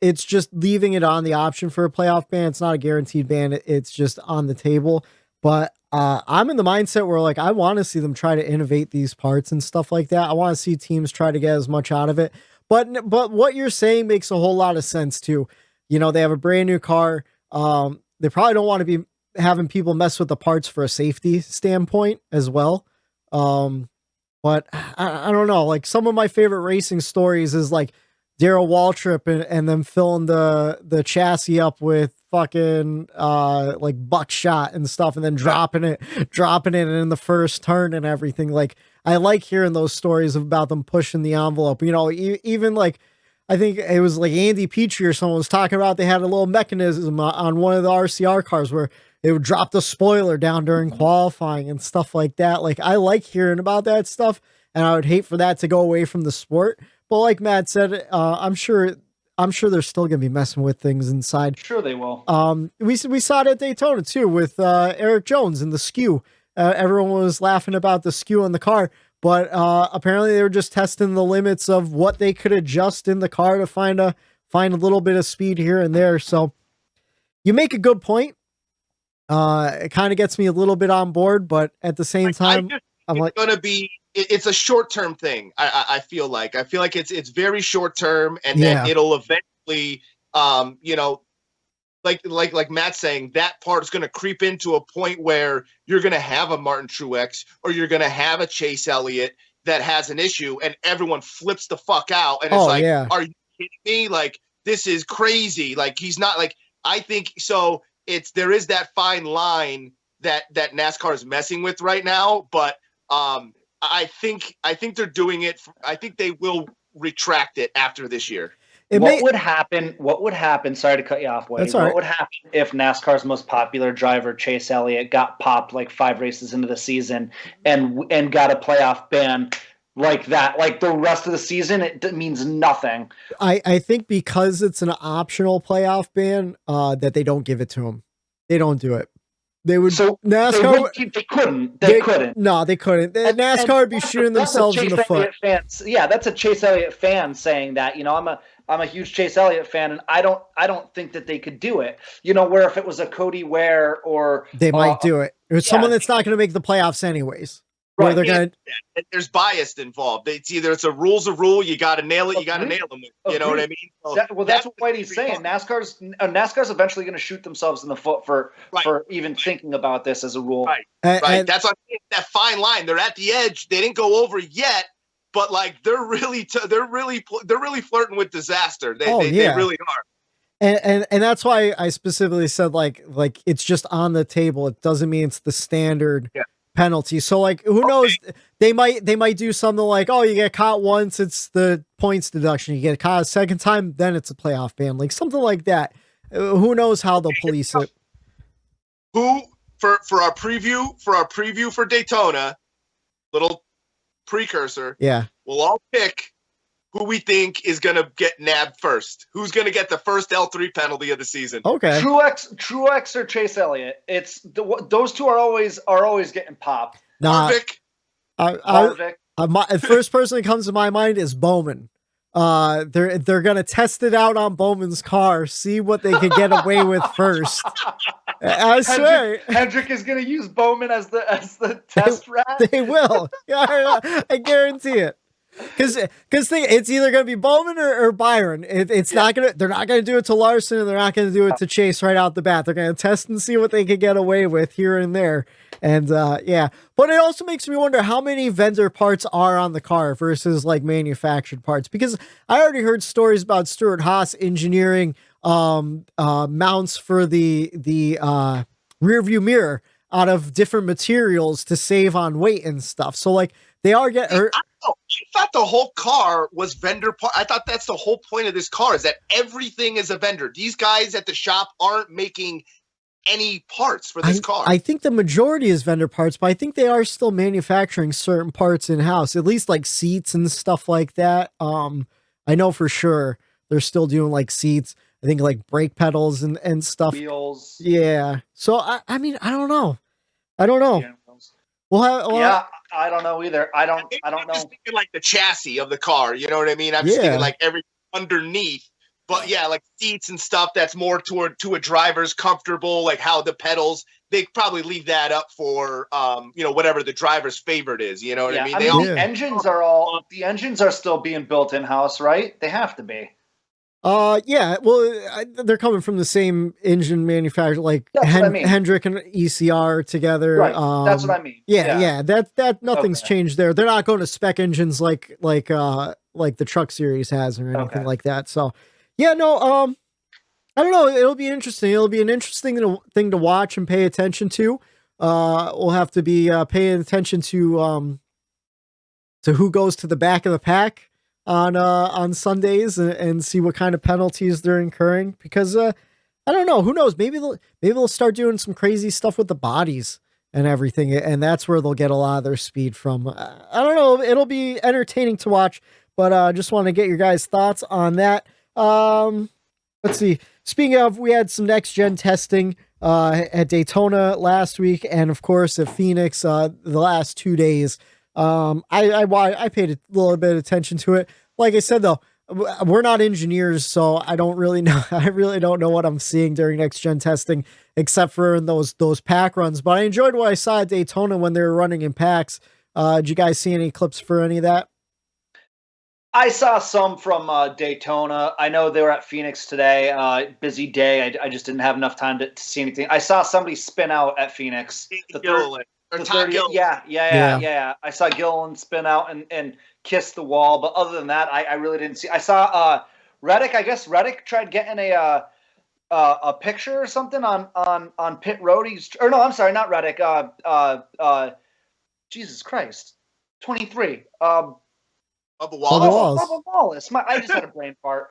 it's just leaving it on the option for a playoff ban. It's not a guaranteed ban. It's just on the table. But I'm in the mindset where like I want to see them try to innovate these parts and stuff like that. I want to see teams try to get as much out of it. But what you're saying makes a whole lot of sense too. You know, they have a brand new car. They probably don't want to be having people mess with the parts for a safety standpoint as well. But I don't know. Like some of my favorite racing stories is like Darrell Waltrip and them filling the chassis up with fucking like buckshot and stuff, and then dropping it in the first turn and everything. Like I like hearing those stories about them pushing the envelope. You know, even like I think it was like Andy Petrie or someone was talking about they had a little mechanism on one of the RCR cars where they would drop the spoiler down during qualifying and stuff like that. Like I like hearing about that stuff, and I would hate for that to go away from the sport. But like Matt said, I'm sure they're still gonna be messing with things inside. Sure they will. We saw it at Daytona too with Eric Jones and the skew. Everyone was laughing about the skew in the car, but apparently they were just testing the limits of what they could adjust in the car to find a little bit of speed here and there. So you make a good point. It kind of gets me a little bit on board, but at the same time, I'm like, going to be. It's a short-term thing. I feel like it's very short-term, and then it'll eventually, you know, like Matt's saying, that part is going to creep into a point where you're going to have a Martin Truex or you're going to have a Chase Elliott that has an issue, and everyone flips the fuck out, and it's are you kidding me? Like this is crazy. Like he's not like I think so. There is that fine line that NASCAR is messing with right now, but I think they're doing it. I think they will retract it after this year. What would happen? Sorry to cut you off, Wade. What would happen if NASCAR's most popular driver, Chase Elliott, got popped like 5 races into the season and got a playoff ban like that? Like the rest of the season, it means nothing. I think because it's an optional playoff ban, that they don't give it to them. They don't do it. They would. So NASCAR. They couldn't. No, they couldn't. NASCAR would be shooting themselves in the foot. That's a Chase Elliott fan saying that. You know, I'm a huge Chase Elliott fan, and I don't think that they could do it. You know, where if it was a Cody Ware or they might do it. There's someone that's not going to make the playoffs anyways. Right. They're gonna. There's bias involved. It's either it's a rule. You got to nail it. You got to nail them. You know what I mean? So that's what Whitey's saying. NASCAR's eventually going to shoot themselves in the foot for even thinking about this as a rule. Right. Right. That's that fine line. They're at the edge. They didn't go over yet, but like they're really flirting with disaster. They really are. And that's why I specifically said like it's just on the table. It doesn't mean it's the standard. Yeah. Penalty. So like who knows, they might do something like, oh, you get caught once, it's the points deduction. You get caught a second time, then it's a playoff ban, like something like that. Who knows how they'll police it. Who for our preview for Daytona, little precursor, we'll all pick who we think is going to get nabbed first. Who's going to get the first L3 penalty of the season? Okay. Truex or Chase Elliott. It's those two are always getting popped. Harvick. The first person that comes to my mind is Bowman. They're going to test it out on Bowman's car, see what they can get away with first. I swear. Hendrick is going to use Bowman as the test rat. They will. Yeah, I guarantee it. Because it's either going to be Bowman or Byron. They're not going to do it to Larson, and they're not going to do it to Chase right out the bat. They're going to test and see what they can get away with here and there. And but it also makes me wonder how many vendor parts are on the car versus like manufactured parts. Because I already heard stories about Stuart Haas engineering mounts for the rear view mirror out of different materials to save on weight and stuff. So like they are getting. I thought the whole car was vendor part. I thought that's the whole point of this car is that everything is a vendor. These guys at the shop aren't making any parts for this car. I think the majority is vendor parts, but I think they are still manufacturing certain parts in house, at least like seats and stuff like that. I know for sure they're still doing like seats. I think like brake pedals and stuff. Wheels. Yeah. So I mean, I don't know. Yeah, I don't know either. I don't I'm know. just thinking like the chassis of the car. You know what I mean? I'm just thinking like every underneath. But yeah, like seats and stuff that's more to a driver's comfortable, like how the pedals, they probably leave that up for whatever the driver's favorite is. You know what I mean? The engines are still being built in house, right? They have to be. Yeah. Well, they're coming from the same engine manufacturer, like Hendrick and ECR together. Right. That's what I mean. Yeah. That nothing's changed there. They're not going to spec engines like the truck series has or anything like that. So. Yeah, no, I don't know. It'll be interesting. It'll be an interesting thing to watch and pay attention to. We'll have to be paying attention to who goes to the back of the pack on Sundays and see what kind of penalties they're incurring. Because I don't know. Who knows? Maybe they'll start doing some crazy stuff with the bodies and everything, and that's where they'll get a lot of their speed from. I don't know. It'll be entertaining to watch, but I just want to get your guys' thoughts on that. Let's see. Speaking of, we had some next gen testing at Daytona last week, and of course at Phoenix the last 2 days. I paid a little bit of attention to it. Like I said though, we're not engineers, so I don't really know. I really don't know what I'm seeing during next gen testing, except for in those pack runs. But I enjoyed what I saw at Daytona when they were running in packs. Did you guys see any clips for any of that? I saw some from Daytona. I know they were at Phoenix today. Busy day. I just didn't have enough time to see anything. I saw somebody spin out at Phoenix. Yeah. I saw Gilliland spin out and kiss the wall. But other than that, I really didn't see. I saw Reddick. I guess Reddick tried getting a picture or something on pit road. I'm sorry, not Reddick. Jesus Christ, 23. Bubba Wallace. Bubba Wallace. I just had a brain fart.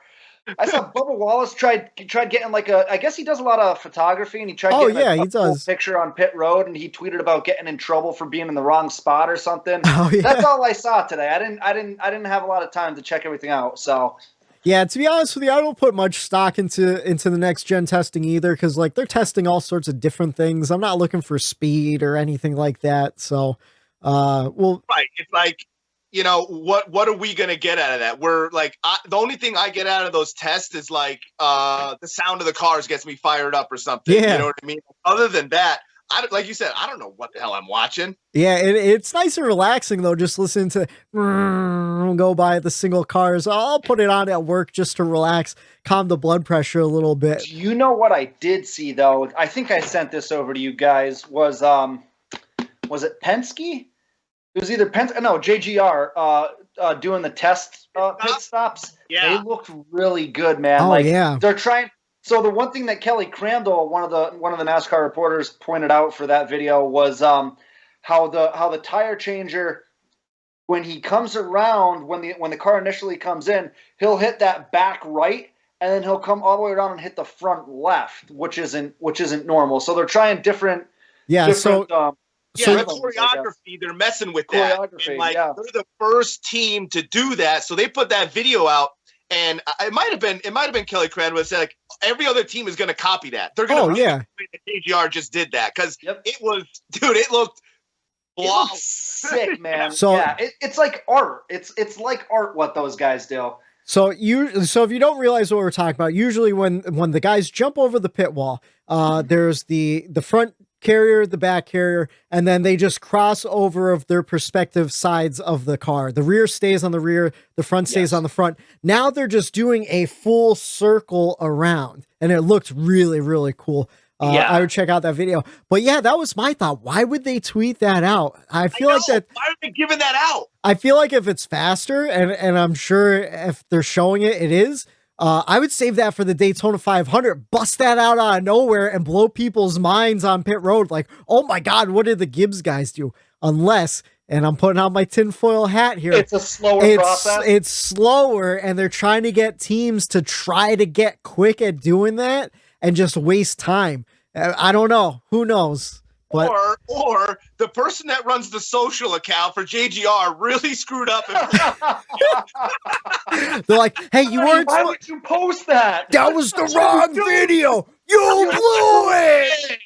I saw Bubba Wallace tried getting I guess he does a lot of photography, and he tried getting he does. Picture on pit road, and he tweeted about getting in trouble for being in the wrong spot or something. Oh, yeah. That's all I saw today. I didn't have a lot of time to check everything out. So yeah, to be honest with you, I don't put much stock into the next gen testing either, because they're testing all sorts of different things. I'm not looking for speed or anything like that. So right. It's like, what are we going to get out of that? We're like, the only thing I get out of those tests is like the sound of the cars gets me fired up or something. Yeah. You know what I mean? Other than that, like you said, I don't know what the hell I'm watching. Yeah, it's nice and relaxing though, just listening to go by the single cars. I'll put it on at work just to relax, calm the blood pressure a little bit. You know what I did see though? I think I sent this over to you guys. Was it Penske? It was either JGR doing the test pit stops. Yeah. They looked really good, man. Oh, yeah. They're trying. So the one thing that Kelly Crandall, one of the NASCAR reporters, pointed out for that video was how the tire changer, when he comes around, when the car initially comes in, he'll hit that back right, and then he'll come all the way around and hit the front left, which isn't normal. So they're trying different. Yeah. So the choreography, they're messing with that. And they're the first team to do that. So they put that video out, and it might have been Kelly Crandall said like every other team is going to copy that. They're going to JGR just did that because it looked sick, man. So yeah, it's like art. It's like art what those guys do. So if you don't realize what we're talking about, usually when the guys jump over the pit wall, there's the front carrier, the back carrier, and then they just cross over of their respective sides of the car. The rear stays on the rear, the front stays on the front. Now they're just doing a full circle around, and it looked really, really cool. I would check out that video. But yeah, that was my thought. Why would they tweet that out? I feel like that. Why are they giving that out? I feel like if it's faster, and I'm sure if they're showing it, it is. I would save that for the Daytona 500, bust that out of nowhere and blow people's minds on pit road. Like, oh my God, what did the Gibbs guys do? Unless, and I'm putting on my tinfoil hat here. It's a slower process. It's slower, and they're trying to get teams to try to get quick at doing that and just waste time. I don't know. Who knows? But or the person that runs the social account for JGR really screwed up. They're like, hey, you weren't. Why would you post that? That was the wrong video. You blew it.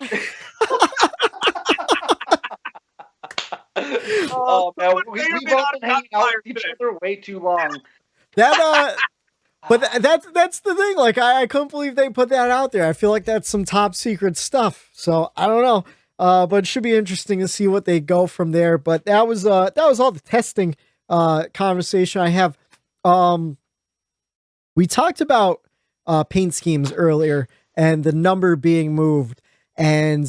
Oh man, we've all been hanging out with each other way too long. That's the thing. Like, I couldn't believe they put that out there. I feel like that's some top secret stuff. So I don't know. But it should be interesting to see what they go from there. But that was all the testing conversation I have. We talked about paint schemes earlier and the number being moved, and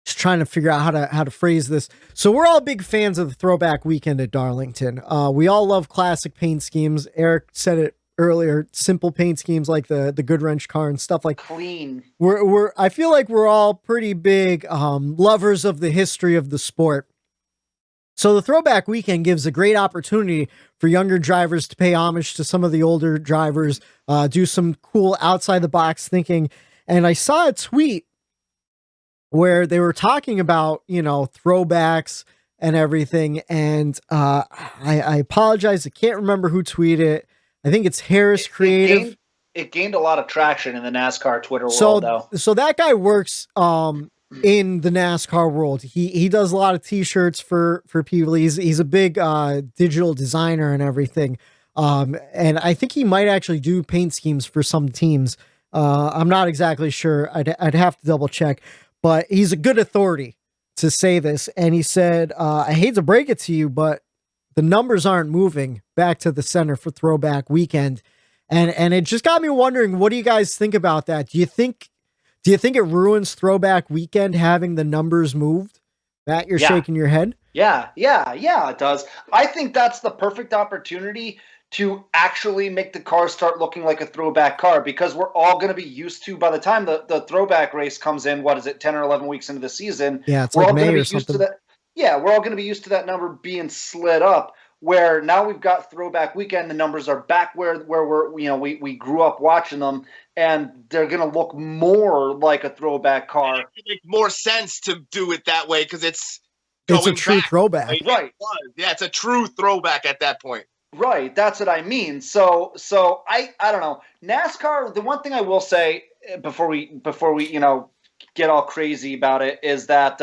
just trying to figure out how to phrase this. So we're all big fans of the throwback weekend at Darlington. We all love classic paint schemes. Eric said it earlier, simple paint schemes like the Good Wrench car and stuff like clean. I feel like we're all pretty big lovers of the history of the sport. So the throwback weekend gives a great opportunity for younger drivers to pay homage to some of the older drivers, do some cool outside the box thinking. And I saw a tweet where they were talking about, throwbacks and everything. And I apologize. I can't remember who tweeted it. I think it's Harris Creative. It gained a lot of traction in the NASCAR Twitter world, though. So that guy works in the NASCAR world. He does a lot of t-shirts for people. He's a big digital designer and everything. And I think he might actually do paint schemes for some teams. I'm not exactly sure. I'd have to double check. But he's a good authority to say this. And he said, I hate to break it to you, but the numbers aren't moving back to the center for throwback weekend. And it just got me wondering, what do you guys think about that? Do you think it ruins throwback weekend having the numbers moved? Matt, you're shaking your head. Yeah, it does. I think that's the perfect opportunity to actually make the car start looking like a throwback car, because we're all going to be used to, by the time the throwback race comes in, 10 or 11 weeks into the season? Yeah, it's we're like all May gonna be or used something. to that. Yeah, we're all going to be used to that number being slid up, where now we've got throwback weekend. The numbers are back where we grew up watching them, and they're going to look more like a throwback car. It makes more sense to do it that way because it's a true throwback. Right. Yeah, it's a true throwback at that point. Right, that's what I mean. So I don't know. NASCAR, the one thing I will say before we get all crazy about it is that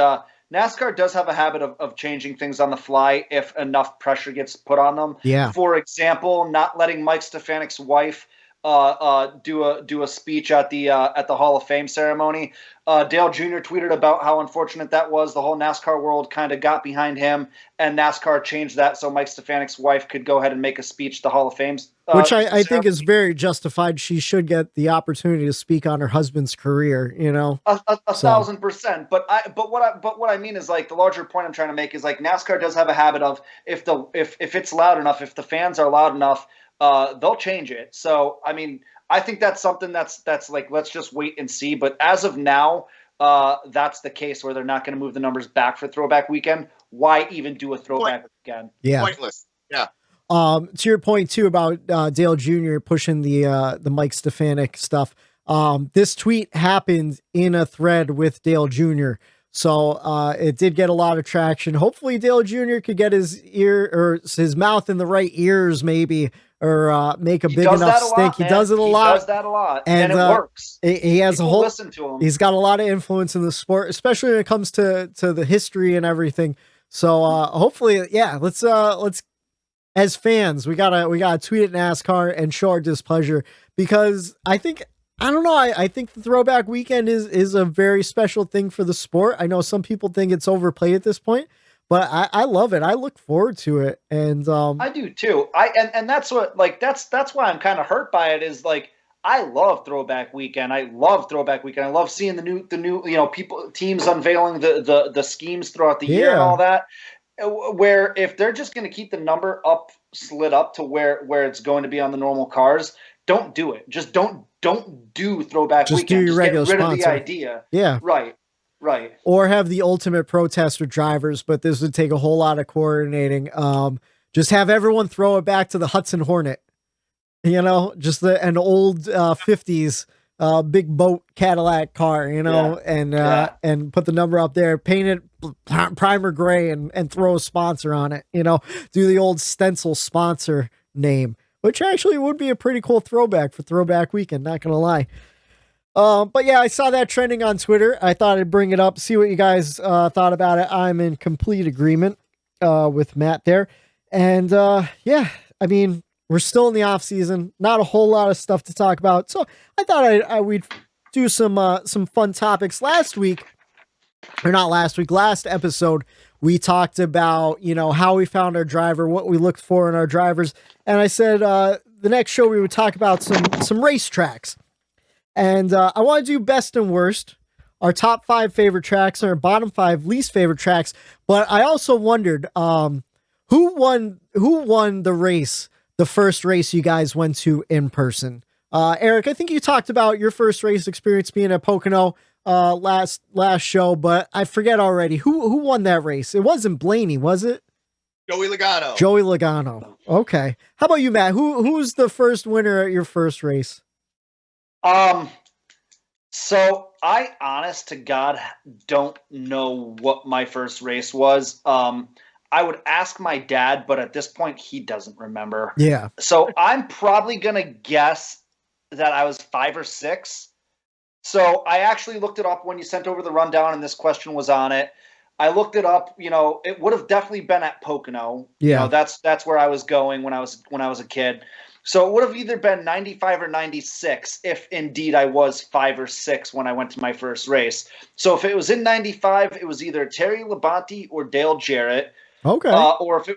NASCAR does have a habit of changing things on the fly if enough pressure gets put on them. Yeah. For example, not letting Mike Stefanik's wife do a speech at the Hall of Fame ceremony. Dale Jr. tweeted about how unfortunate that was. The whole NASCAR world kind of got behind him, and NASCAR changed that so Mike Stefanik's wife could go ahead and make a speech at the Hall of Fame. Which I think is very justified. She should get the opportunity to speak on her husband's career, A 1,000%. But what I mean is, like, the larger point I'm trying to make is, like, NASCAR does have a habit of if it's loud enough, if the fans are loud enough, they'll change it. So, I mean, I think that's something that's like, let's just wait and see. But as of now, that's the case where they're not going to move the numbers back for throwback weekend. Why even do a throwback weekend? Yeah. Pointless. Yeah. To your point too about Dale Jr. pushing the Mike Stefanik stuff. This tweet happened in a thread with Dale Jr. So it did get a lot of traction. Hopefully Dale Jr. could get his mouth in the right ears, maybe, or make a big enough stink. He does it a lot. He does that a lot, and it works. He has People a whole. Listen to him. He's got a lot of influence in the sport, especially when it comes to the history and everything. So hopefully, yeah, let's as fans, we gotta tweet at NASCAR and show our displeasure, because I think the throwback weekend is a very special thing for the sport. I know some people think it's overplayed at this point, but I love it. I look forward to it, and I do too. And that's what, like, that's why I'm kind of hurt by it. Is like, I love throwback weekend. I love seeing the new teams unveiling the schemes throughout the year and all that. Where if they're just going to keep the number slid up to where it's going to be on the normal cars, don't do it. Just don't do throwback just weekend. Do your regular get rid sponsor. of the idea. Yeah. Right. Or have the ultimate protester drivers, but this would take a whole lot of coordinating. Just have everyone throw it back to the Hudson Hornet. Just an old 50s big boat Cadillac car, you know, and put the number up there, paint it primer gray and throw a sponsor on it, you know, do the old stencil sponsor name, which actually would be a pretty cool throwback for throwback weekend. Not going to lie. But yeah, I saw that trending on Twitter. I thought I'd bring it up, see what you guys thought about it. I'm in complete agreement with Matt there. And yeah, I mean, we're still in the off season, not a whole lot of stuff to talk about. So I thought we'd do some fun topics. Last episode, we talked about, you know, how we found our driver, what we looked for in our drivers. And I said, the next show we would talk about some racetracks. And I want to do best and worst, our top 5 favorite tracks and our bottom 5 least favorite tracks. But I also wondered, who won the race, the first race you guys went to in person? Eric, I think you talked about your first race experience being at Pocono last show, but I forget already. Who won that race? It wasn't Blaney, was it? Joey Logano. Joey Logano. Okay. How about you, Matt? Who's the first winner at your first race? So I, honest to God, don't know what my first race was. I would ask my dad, but at this point, he doesn't remember. Yeah. So I'm probably going to guess that I was 5 or 6. So I actually looked it up when you sent over the rundown and this question was on it. I looked it up, you know, it would have definitely been at Pocono. Yeah. You know, that's where I was going when I was a kid. So it would have either been 95 or 96 if indeed I was 5 or 6 when I went to my first race. So if it was in 95, it was either Terry Labonte or Dale Jarrett. Okay. Or if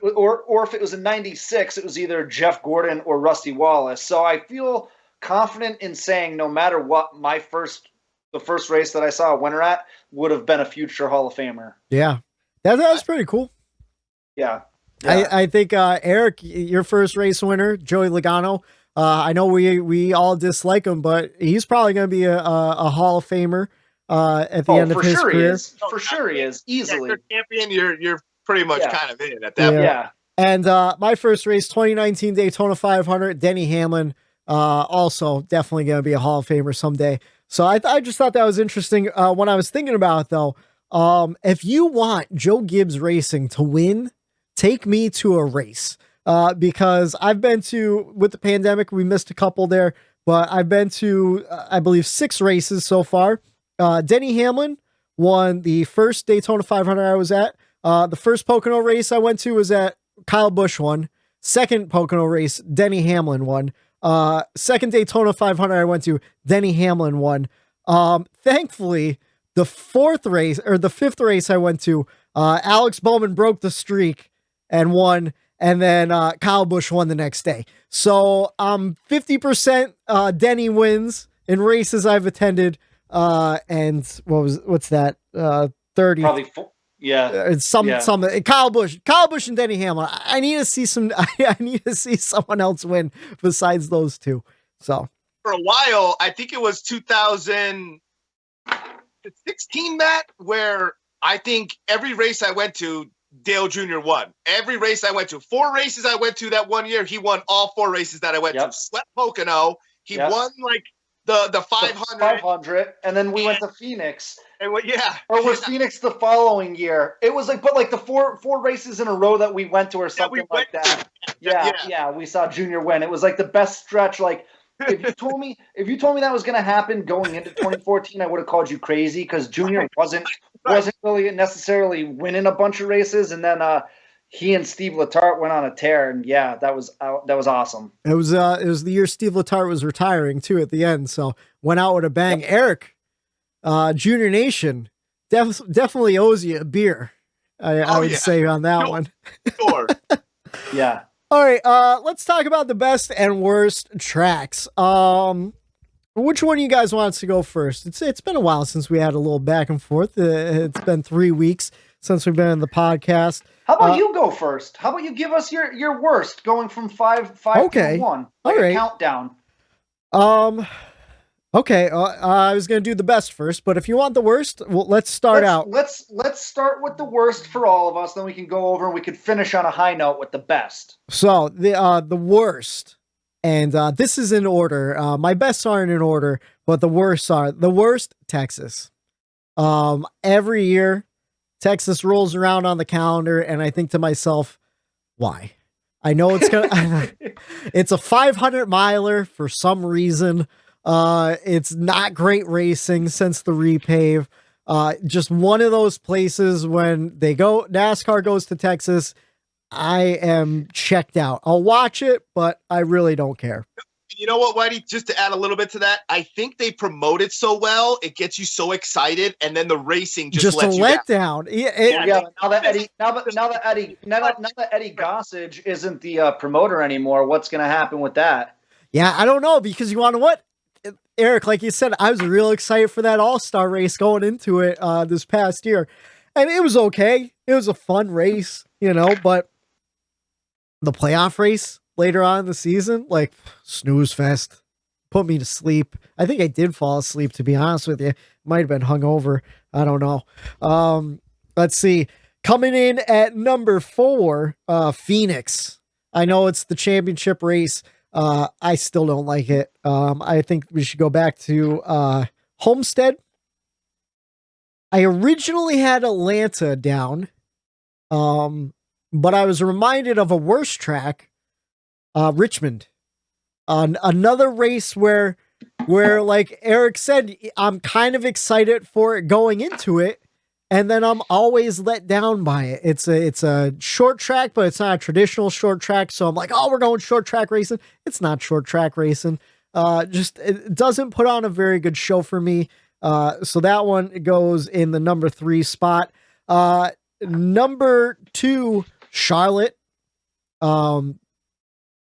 it was in 96, it was either Jeff Gordon or Rusty Wallace. So I feel confident in saying no matter what, the first race that I saw a winner at would have been a future Hall of Famer. Yeah. That was pretty cool. Yeah. I think, Eric, your first race winner, Joey Logano, I know we all dislike him, but he's probably going to be a Hall of Famer at the end of his career. For sure he is. Easily. If you're champion, you're pretty much kind of in at that point. Yeah. And my first race, 2019 Daytona 500, Denny Hamlin, also definitely going to be a Hall of Famer someday. So I just thought that was interesting. When I was thinking about it, though, if you want Joe Gibbs Racing to win, take me to a race, because I've been to, with the pandemic, we missed a couple there, but I've been to, I believe, 6 races so far. Denny Hamlin won the first Daytona 500 I was at. The first Pocono race I went to was at Kyle Busch won. Second Pocono race, Denny Hamlin won. Second Daytona 500 I went to, Denny Hamlin won. Thankfully, the fifth race I went to, Alex Bowman broke the streak and won, and then Kyle Busch won the next day. So 50% Denny wins in races I've attended, and what's that? 30. Probably 4. Yeah. It's some Kyle Busch and Denny Hamlin. I need to see I need to see someone else win besides those two. So for a while, I think it was 2016, Matt, where I think every race I went to, Dale Jr. won. Every race I went to, 4 races I went to that one year, he won all 4 races that I went to. Swept Pocono. He won like the 500. And then we went to Phoenix. And Or was Phoenix the following year? It was like, but like the four races in a row that we went to or something like that. Yeah, we saw Junior win. It was like the best stretch. Like if you told me that was going to happen going into 2014, I would have called you crazy because Junior wasn't really necessarily winning a bunch of races, and then he and Steve Letarte went on a tear, and that was awesome. It was the year Steve Letarte was retiring too at the end, so went out with a bang. Yep. Eric, Junior Nation definitely owes you a beer. I would say on that one. Sure. Yeah. All right, let's talk about the best and worst tracks. Which one of you guys wants to go first? It's been a while since we had a little back and forth. It's been 3 weeks since we've been in the podcast. How about you go first? How about you give us your worst, going from 5 okay. to 1, like all right. A countdown. Okay, I was going to do the best first, but if you want the worst, well, let's start out. Let's start with the worst for all of us, then we can go over and we could finish on a high note with the best. So, the worst, and this is in order. My bests aren't in order, but the worst, Texas. Every year, Texas rolls around on the calendar, and I think to myself, why? I know it's gonna. It's a 500 miler for some reason. It's not great racing since the repave. Just one of those places when NASCAR goes to Texas, I am checked out. I'll watch it, but I really don't care. You know what, Whitey? Just to add a little bit to that, I think they promote it so well, it gets you so excited, and then the racing just lets you down. Now that Eddie Gossage isn't the promoter anymore, what's going to happen with that? Yeah, I don't know, because you want to what? Eric, like you said, I was real excited for that All-Star race going into it this past year. And it was okay. It was a fun race, but the playoff race later on in the season, like, snooze fest, put me to sleep. I think I did fall asleep, to be honest with you. Might have been hungover. I don't know. Let's see. Coming in at number 4, Phoenix. I know it's the championship race. I still don't like it. I think we should go back to Homestead. I originally had Atlanta down, but I was reminded of a worse track, Richmond. Another race where like Eric said, I'm kind of excited for it going into it, and then I'm always let down by it. It's a short track, but it's not a traditional short track. So I'm like, oh, we're going short track racing. It's not short track racing. It doesn't put on a very good show for me. So that one goes in the number 3 spot. Number 2, Charlotte.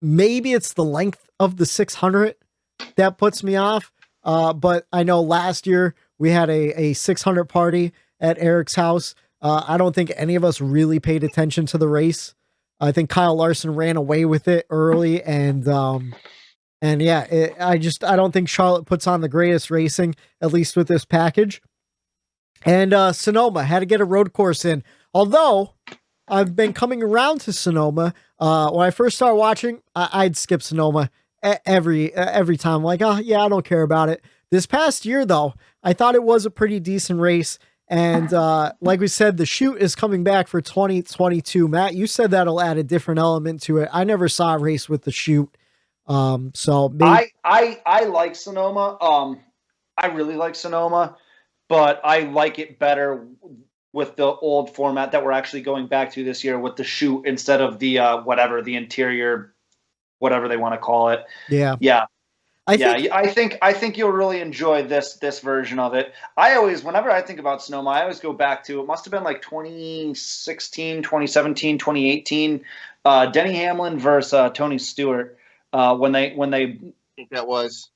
Maybe it's the length of the 600 that puts me off. But I know last year we had a 600 party at Eric's house. I don't think any of us really paid attention to the race. I think Kyle Larson ran away with it early, and yeah, I don't think Charlotte puts on the greatest racing, at least with this package. And Sonoma had to get a road course in. Although I've been coming around to Sonoma. When I first started watching, I'd skip Sonoma every time. I'm like, oh yeah, I don't care about it. This past year though, I thought it was a pretty decent race. And like we said, the Chute is coming back for 2022. Matt, you said that'll add a different element to it. I never saw a race with the Chute. So maybe... I like Sonoma. I really like Sonoma, but I like it better with the old format that we're actually going back to this year with the Chute instead of the the interior, whatever they want to call it. Yeah. I think you'll really enjoy this version of it. Whenever I think about Sonoma, I always go back to, it must have been like 2016, 2017, 2018, Denny Hamlin versus Tony Stewart. When they I think that was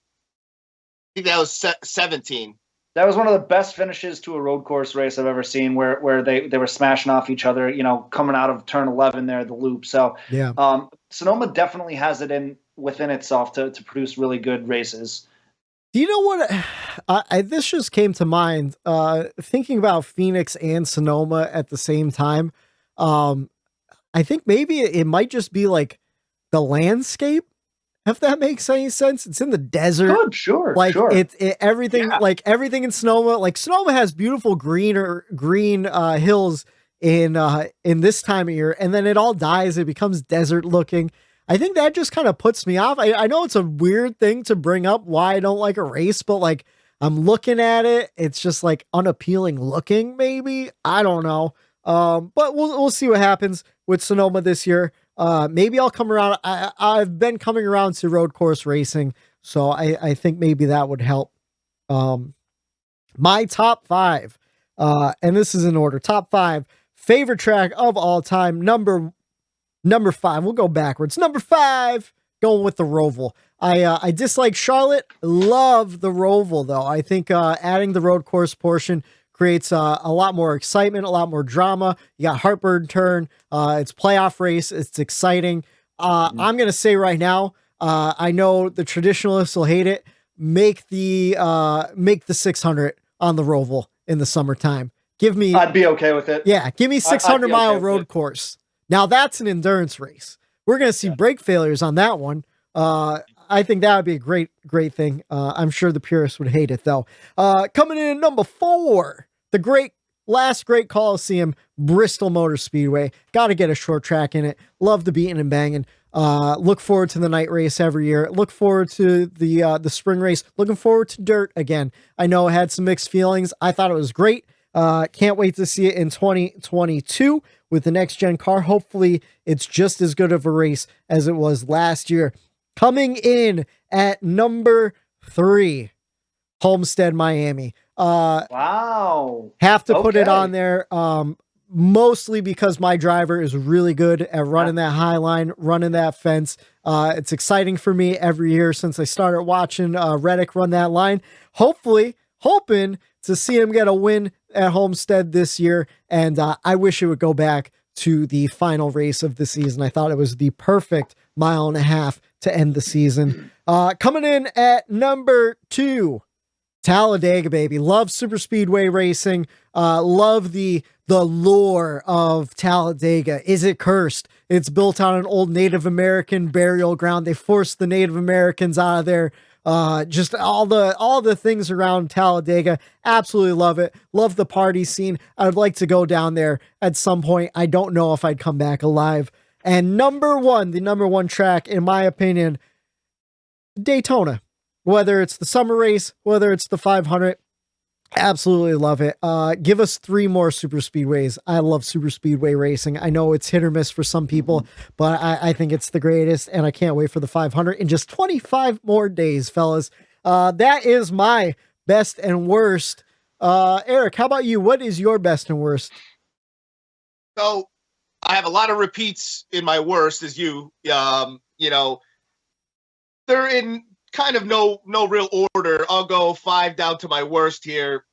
17. That was one of the best finishes to a road course race I've ever seen, where they were smashing off each other, coming out of turn 11 there, the loop. So yeah, Sonoma definitely has it within itself to produce really good races. Do you know what? This just came to mind, thinking about Phoenix and Sonoma at the same time. I think maybe it might just be like the landscape, if that makes any sense. It's in the desert. Good, sure. Like sure. Everything, like everything in Sonoma, like Sonoma has beautiful green hills in this time of year, and then it all dies. It becomes desert looking. I think that just kind of puts me off. I know it's a weird thing to bring up why I don't like a race, but like I'm looking at it, it's just like unappealing looking, maybe. I don't know. But we'll see what happens with Sonoma this year. Maybe I'll come around. I've been coming around to road course racing, so I think maybe that would help. My top 5, and this is in order. Top 5 favorite track of all time. Number 5. We'll go backwards. Number 5, going with the Roval. I dislike Charlotte. Love the Roval though. I think adding the road course portion creates a lot more excitement, a lot more drama. You got Heartburn Turn. It's playoff race. It's exciting. I'm gonna say right now, I know the traditionalists will hate it. Make the 600 on the Roval in the summertime. I'd be okay with it. Yeah, give me 600-mile road course. Now that's an endurance race. We're gonna see brake failures on that one. I think that would be a great thing. I'm sure the purists would hate it though. Coming in at number 4, the last great Coliseum, Bristol Motor Speedway. Got to get a short track in it. Love the beating and banging. Look forward to the night race every year. Look forward to the spring race. Looking forward to dirt again. I know I had some mixed feelings. I thought it was great. Can't wait to see it in 2022 with the next gen car. Hopefully it's just as good of a race as it was last year. Coming in at number 3, Homestead Miami. Wow. Have to put it on there. Mostly because my driver is really good at running that high line, running that fence. It's exciting for me every year since I started watching Reddick run that line. Hoping to see him get a win at Homestead this year. And I wish it would go back to the final race of the season. I thought it was the perfect 1.5 miles to end the season. Coming in at number 2, Talladega, baby. Love super speedway racing. Love the lore of Talladega. Is it cursed? It's built on an old Native American burial ground. They forced the Native Americans out of there. Just all the things around Talladega. Absolutely love it. Love the party scene. I'd like to go down there at some point. I don't know if I'd come back alive. And the number one track, in my opinion, Daytona. Whether it's the summer race, whether it's the 500, absolutely love it. Give us 3 more super speedways. I love super speedway racing. I know it's hit or miss for some people, but I think it's the greatest, and I can't wait for the 500 in just 25 more days, fellas. That is my best and worst. Eric, how about you? What is your best and worst? So I have a lot of repeats in my worst as you. They're in kind of no real order. I'll go 5 down to my worst here.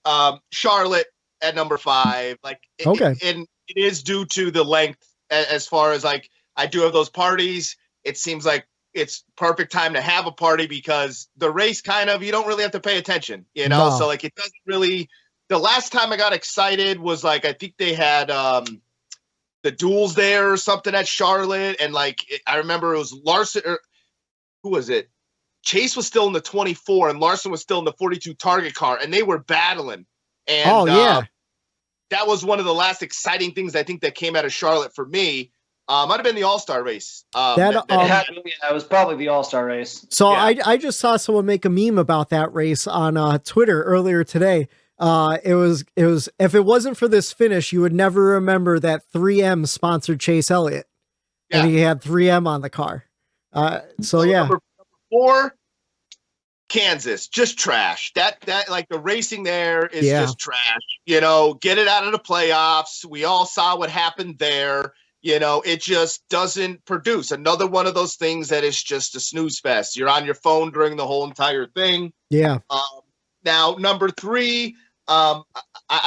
Charlotte at number 5. And it is due to the length as far as like I do have those parties. It seems like it's perfect time to have a party because the race you don't really have to pay attention, No. So like it doesn't really. The last time I got excited was I think they had the duels there or something at Charlotte, and I remember it was Larson or who was it? Chase was still in the 24 and Larson was still in the 42 target car, and they were battling. And that was one of the last exciting things I think that came out of Charlotte for me. Might have been the All-Star race. It was probably the All-Star race. So yeah. I just saw someone make a meme about that race on Twitter earlier today. It was if it wasn't for this finish, you would never remember that 3M sponsored Chase Elliott, and he had 3M on the car. Number 4, Kansas, just trash. That like the racing there is just trash. Get it out of the playoffs. We all saw what happened there. It just doesn't produce. Another one of those things that is just a snooze fest. You're on your phone during the whole entire thing. Yeah. Now, number 3, I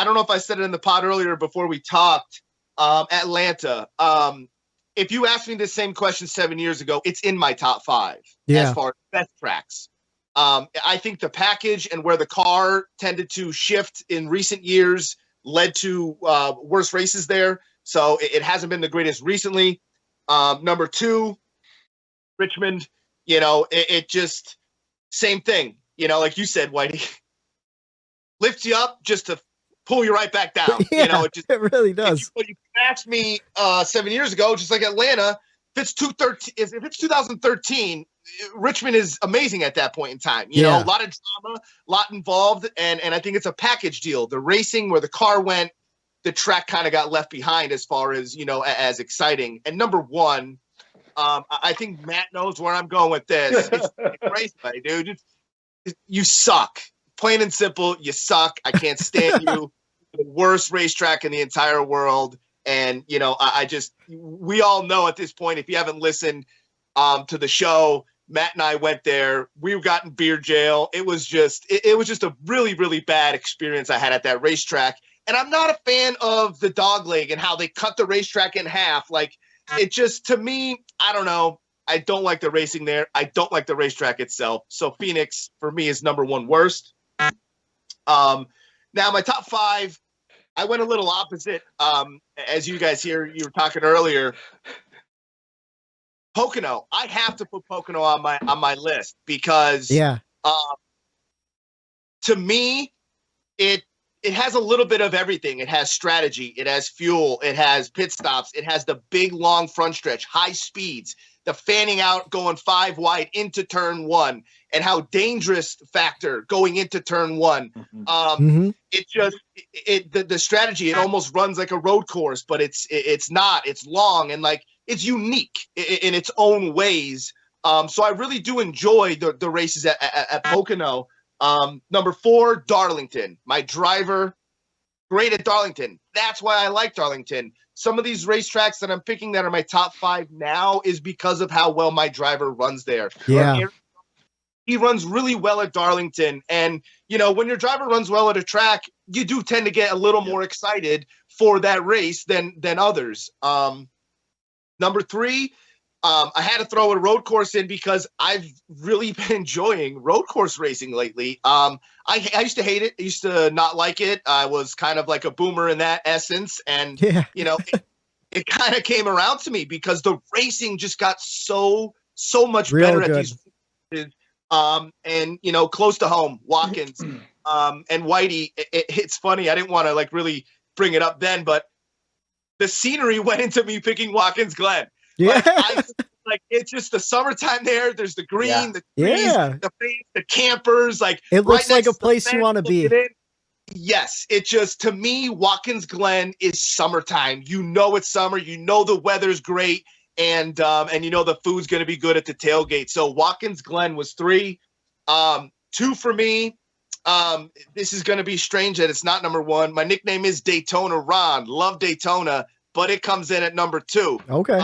don't know if I said it in the pod earlier before we talked. Atlanta. If you asked me the same question 7 years ago, it's in my top 5 as far as best tracks. I think the package and where the car tended to shift in recent years led to worse races there. So it hasn't been the greatest recently. Number 2, Richmond, it just same thing. Like you said, Whitey, lifts you up just to pull you right back down. It really does. If you asked me 7 years ago, just like Atlanta, if it's 2013, Richmond is amazing at that point in time. A lot of drama, a lot involved, and I think it's a package deal. The racing, where the car went, the track kind of got left behind as far as, as exciting. And number 1, I think Matt knows where I'm going with this. It's Raceway, dude. You suck. Plain and simple, you suck. I can't stand you. The worst racetrack in the entire world. And, we all know at this point, if you haven't listened to the show, Matt and I went there. We got in beer jail. It was just a really, really bad experience I had at that racetrack. And I'm not a fan of the dog leg and how they cut the racetrack in half. Like, it just, to me, I don't know. I don't like the racing there. I don't like the racetrack itself. So Phoenix, for me, is number 1 worst. Now, my top 5, I went a little opposite. As you guys here, you were talking earlier. Pocono. I have to put Pocono on my list because to me, it has a little bit of everything. It has strategy, it has fuel, it has pit stops, it has the big long front stretch, high speeds, the fanning out going 5 wide into turn 1, and how dangerous factor going into turn 1. It just the strategy, it almost runs like a road course, but it's not. It's long and like it's unique in its own ways. So I really do enjoy the races at Pocono. Number 4, Darlington. My driver, great at Darlington. That's why I like Darlington. Some of these racetracks that I'm picking that are my top 5 now is because of how well my driver runs there. Yeah. He runs really well at Darlington. And, when your driver runs well at a track, you do tend to get a little more excited for that race than others. Number 3, I had to throw a road course in because I've really been enjoying road course racing lately. I used to hate it. I used to not like it. I was kind of like a boomer in that essence. And, it kind of came around to me because the racing just got so much better at these races. And, close to home, Watkins and Whitey. It's funny. I didn't want to like really bring it up then, but the scenery went into me picking Watkins Glen. Yeah. Like it's just the summertime there. There's the green, the trees, the campers. Like it looks like a place you want to be. Yes, it just, to me, Watkins Glen is summertime. It's summer. The weather's great, and the food's going to be good at the tailgate. So Watkins Glen was 3. 2 for me. This is going to be strange that it's not number 1. My nickname is Daytona Ron. Love Daytona, but it comes in at number 2. Okay.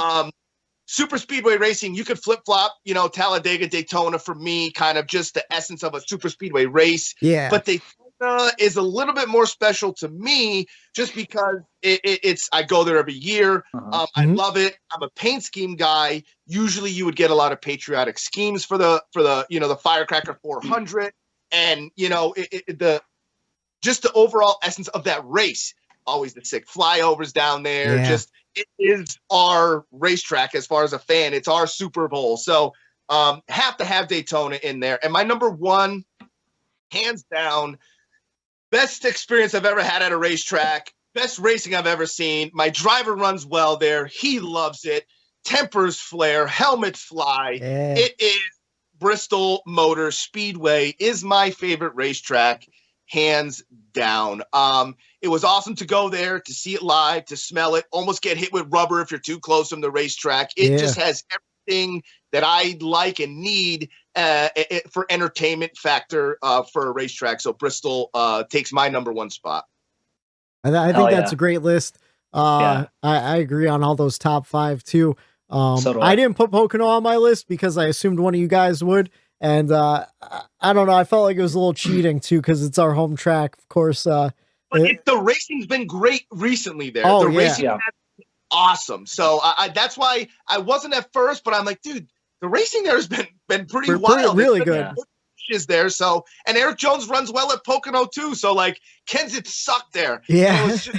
Super speedway racing, you could flip-flop, Talladega, Daytona for me, kind of just the essence of a super speedway race. Yeah. But Daytona is a little bit more special to me just because it's I go there every year. I love it. I'm a paint scheme guy. Usually you would get a lot of patriotic schemes for the the Firecracker 400 and the overall essence of that race. Always the sick flyovers down there. Yeah. It is our racetrack as far as a fan. It's our Super Bowl. So have to have Daytona in there. And my number 1, hands down, best experience I've ever had at a racetrack, best racing I've ever seen. My driver runs well there. He loves it. Tempers flare, helmets fly. Yeah. It is Bristol Motor Speedway is my favorite racetrack, hands down. It was awesome to go there, to see it live, to smell it, almost get hit with rubber if you're too close from the racetrack. It just has everything that I like and need for entertainment factor for a racetrack. So Bristol takes my number 1 spot. I think that's a great list. I agree on all those top 5 too. I didn't put Pocono on my list because I assumed one of you guys would. And I don't know. I felt like it was a little cheating too because it's our home track, of course. But the racing's been great recently there. Oh, the racing has been awesome. So that's why I wasn't at first, but I'm like, dude, the racing there has been pretty wild. Really good. Is there. So, and Eric Jones runs well at Pocono too. So like Kenseth sucked there. Yeah. So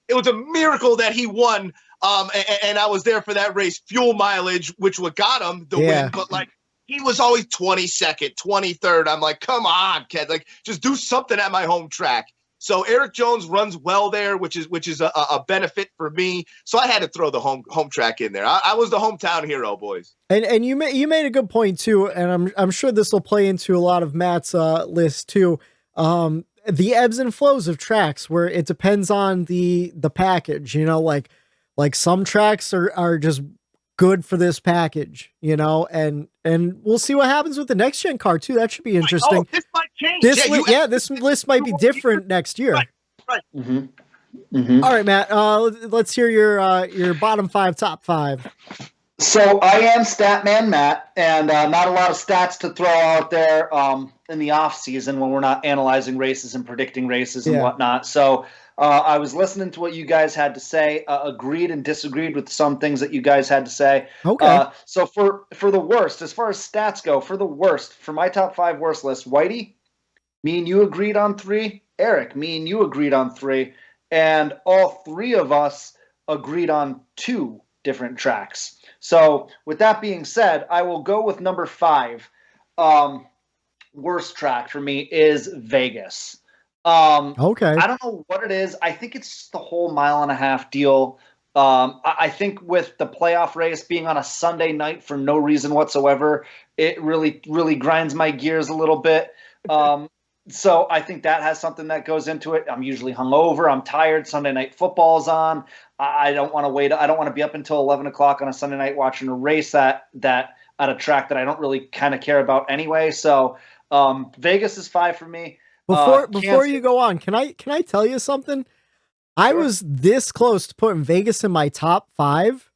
it was a miracle that he won. And I was there for that race. Fuel mileage, which what got him the win. But like, he was always 22nd, 23rd. I'm like, come on, Ken. Like, just do something at my home track. So Eric Jones runs well there, which is a benefit for me. So I had to throw the home track in there. I was the hometown hero, boys. And you made a good point too, and I'm sure this will play into a lot of Matt's list too. The ebbs and flows of tracks, where it depends on the package. Like some tracks are just good for this package, and we'll see what happens with the next gen car too. That should be interesting. Oh, this might change. This list might be different next year. Right. All right, Matt, let's hear your bottom 5, top 5. So I am Stat Man Matt, and not a lot of stats to throw out there in the off season when we're not analyzing races and predicting races and whatnot. So I was listening to what you guys had to say, agreed and disagreed with some things that you guys had to say. Okay. So for the worst, as far as stats go, for my top 5 worst list, Whitey, me and you agreed on 3. Eric, me and you agreed on 3. And all 3 of us agreed on 2 different tracks. So with that being said, I will go with number 5. Worst track for me is Vegas. Okay. I don't know what it is. I think it's the whole 1.5 mile deal. I think with the playoff race being on a Sunday night for no reason whatsoever, it really, really grinds my gears a little bit. So I think that has something that goes into it. I'm usually hungover. I'm tired. Sunday night football's on. I don't want to wait. I don't want to be up until 11 o'clock on a Sunday night watching a race that at a track that I don't really kind of care about anyway. So Vegas is 5 for me. Before you go on, can I tell you something? I was this close to putting Vegas in my top 5,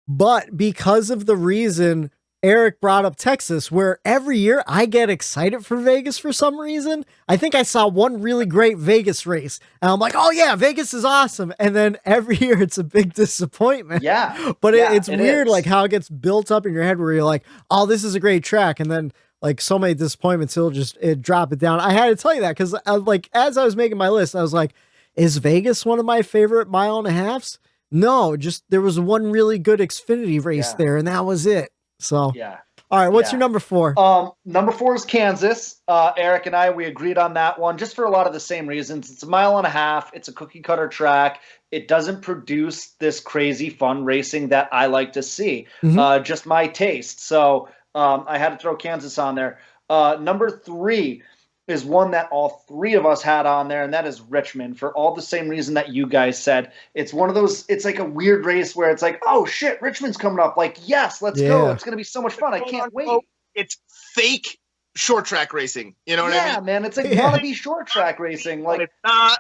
but because of the reason Eric brought up Texas, where every year I get excited for Vegas for some reason. I think I saw one really great Vegas race and I'm like, oh yeah, Vegas is awesome. And then every year it's a big disappointment. Yeah. But yeah, it's weird like how it gets built up in your head where you're like, oh, this is a great track. And then like so many disappointments, it drop it down. I had to tell you that because like as I was making my list, I was like, is Vegas one of my favorite 1.5 miles? No, just there was one really good Xfinity race there and that was it. So, yeah. All right. What's your number 4? Number 4 is Kansas. Eric and I, we agreed on that one just for a lot of the same reasons. It's a 1.5 miles. It's a cookie cutter track. It doesn't produce this crazy fun racing that I like to see. Just my taste. So I had to throw Kansas on there. Number 3 is one that all 3 of us had on there, and that is Richmond for all the same reason that you guys said. It's one of those, it's like a weird race where it's like, oh shit, Richmond's coming up. Like, yes, let's go. It's going to be so much fun. I can't wait. It's fake short track racing. You know what I mean? Yeah, man. It's like wannabe short track racing. Like, it's not.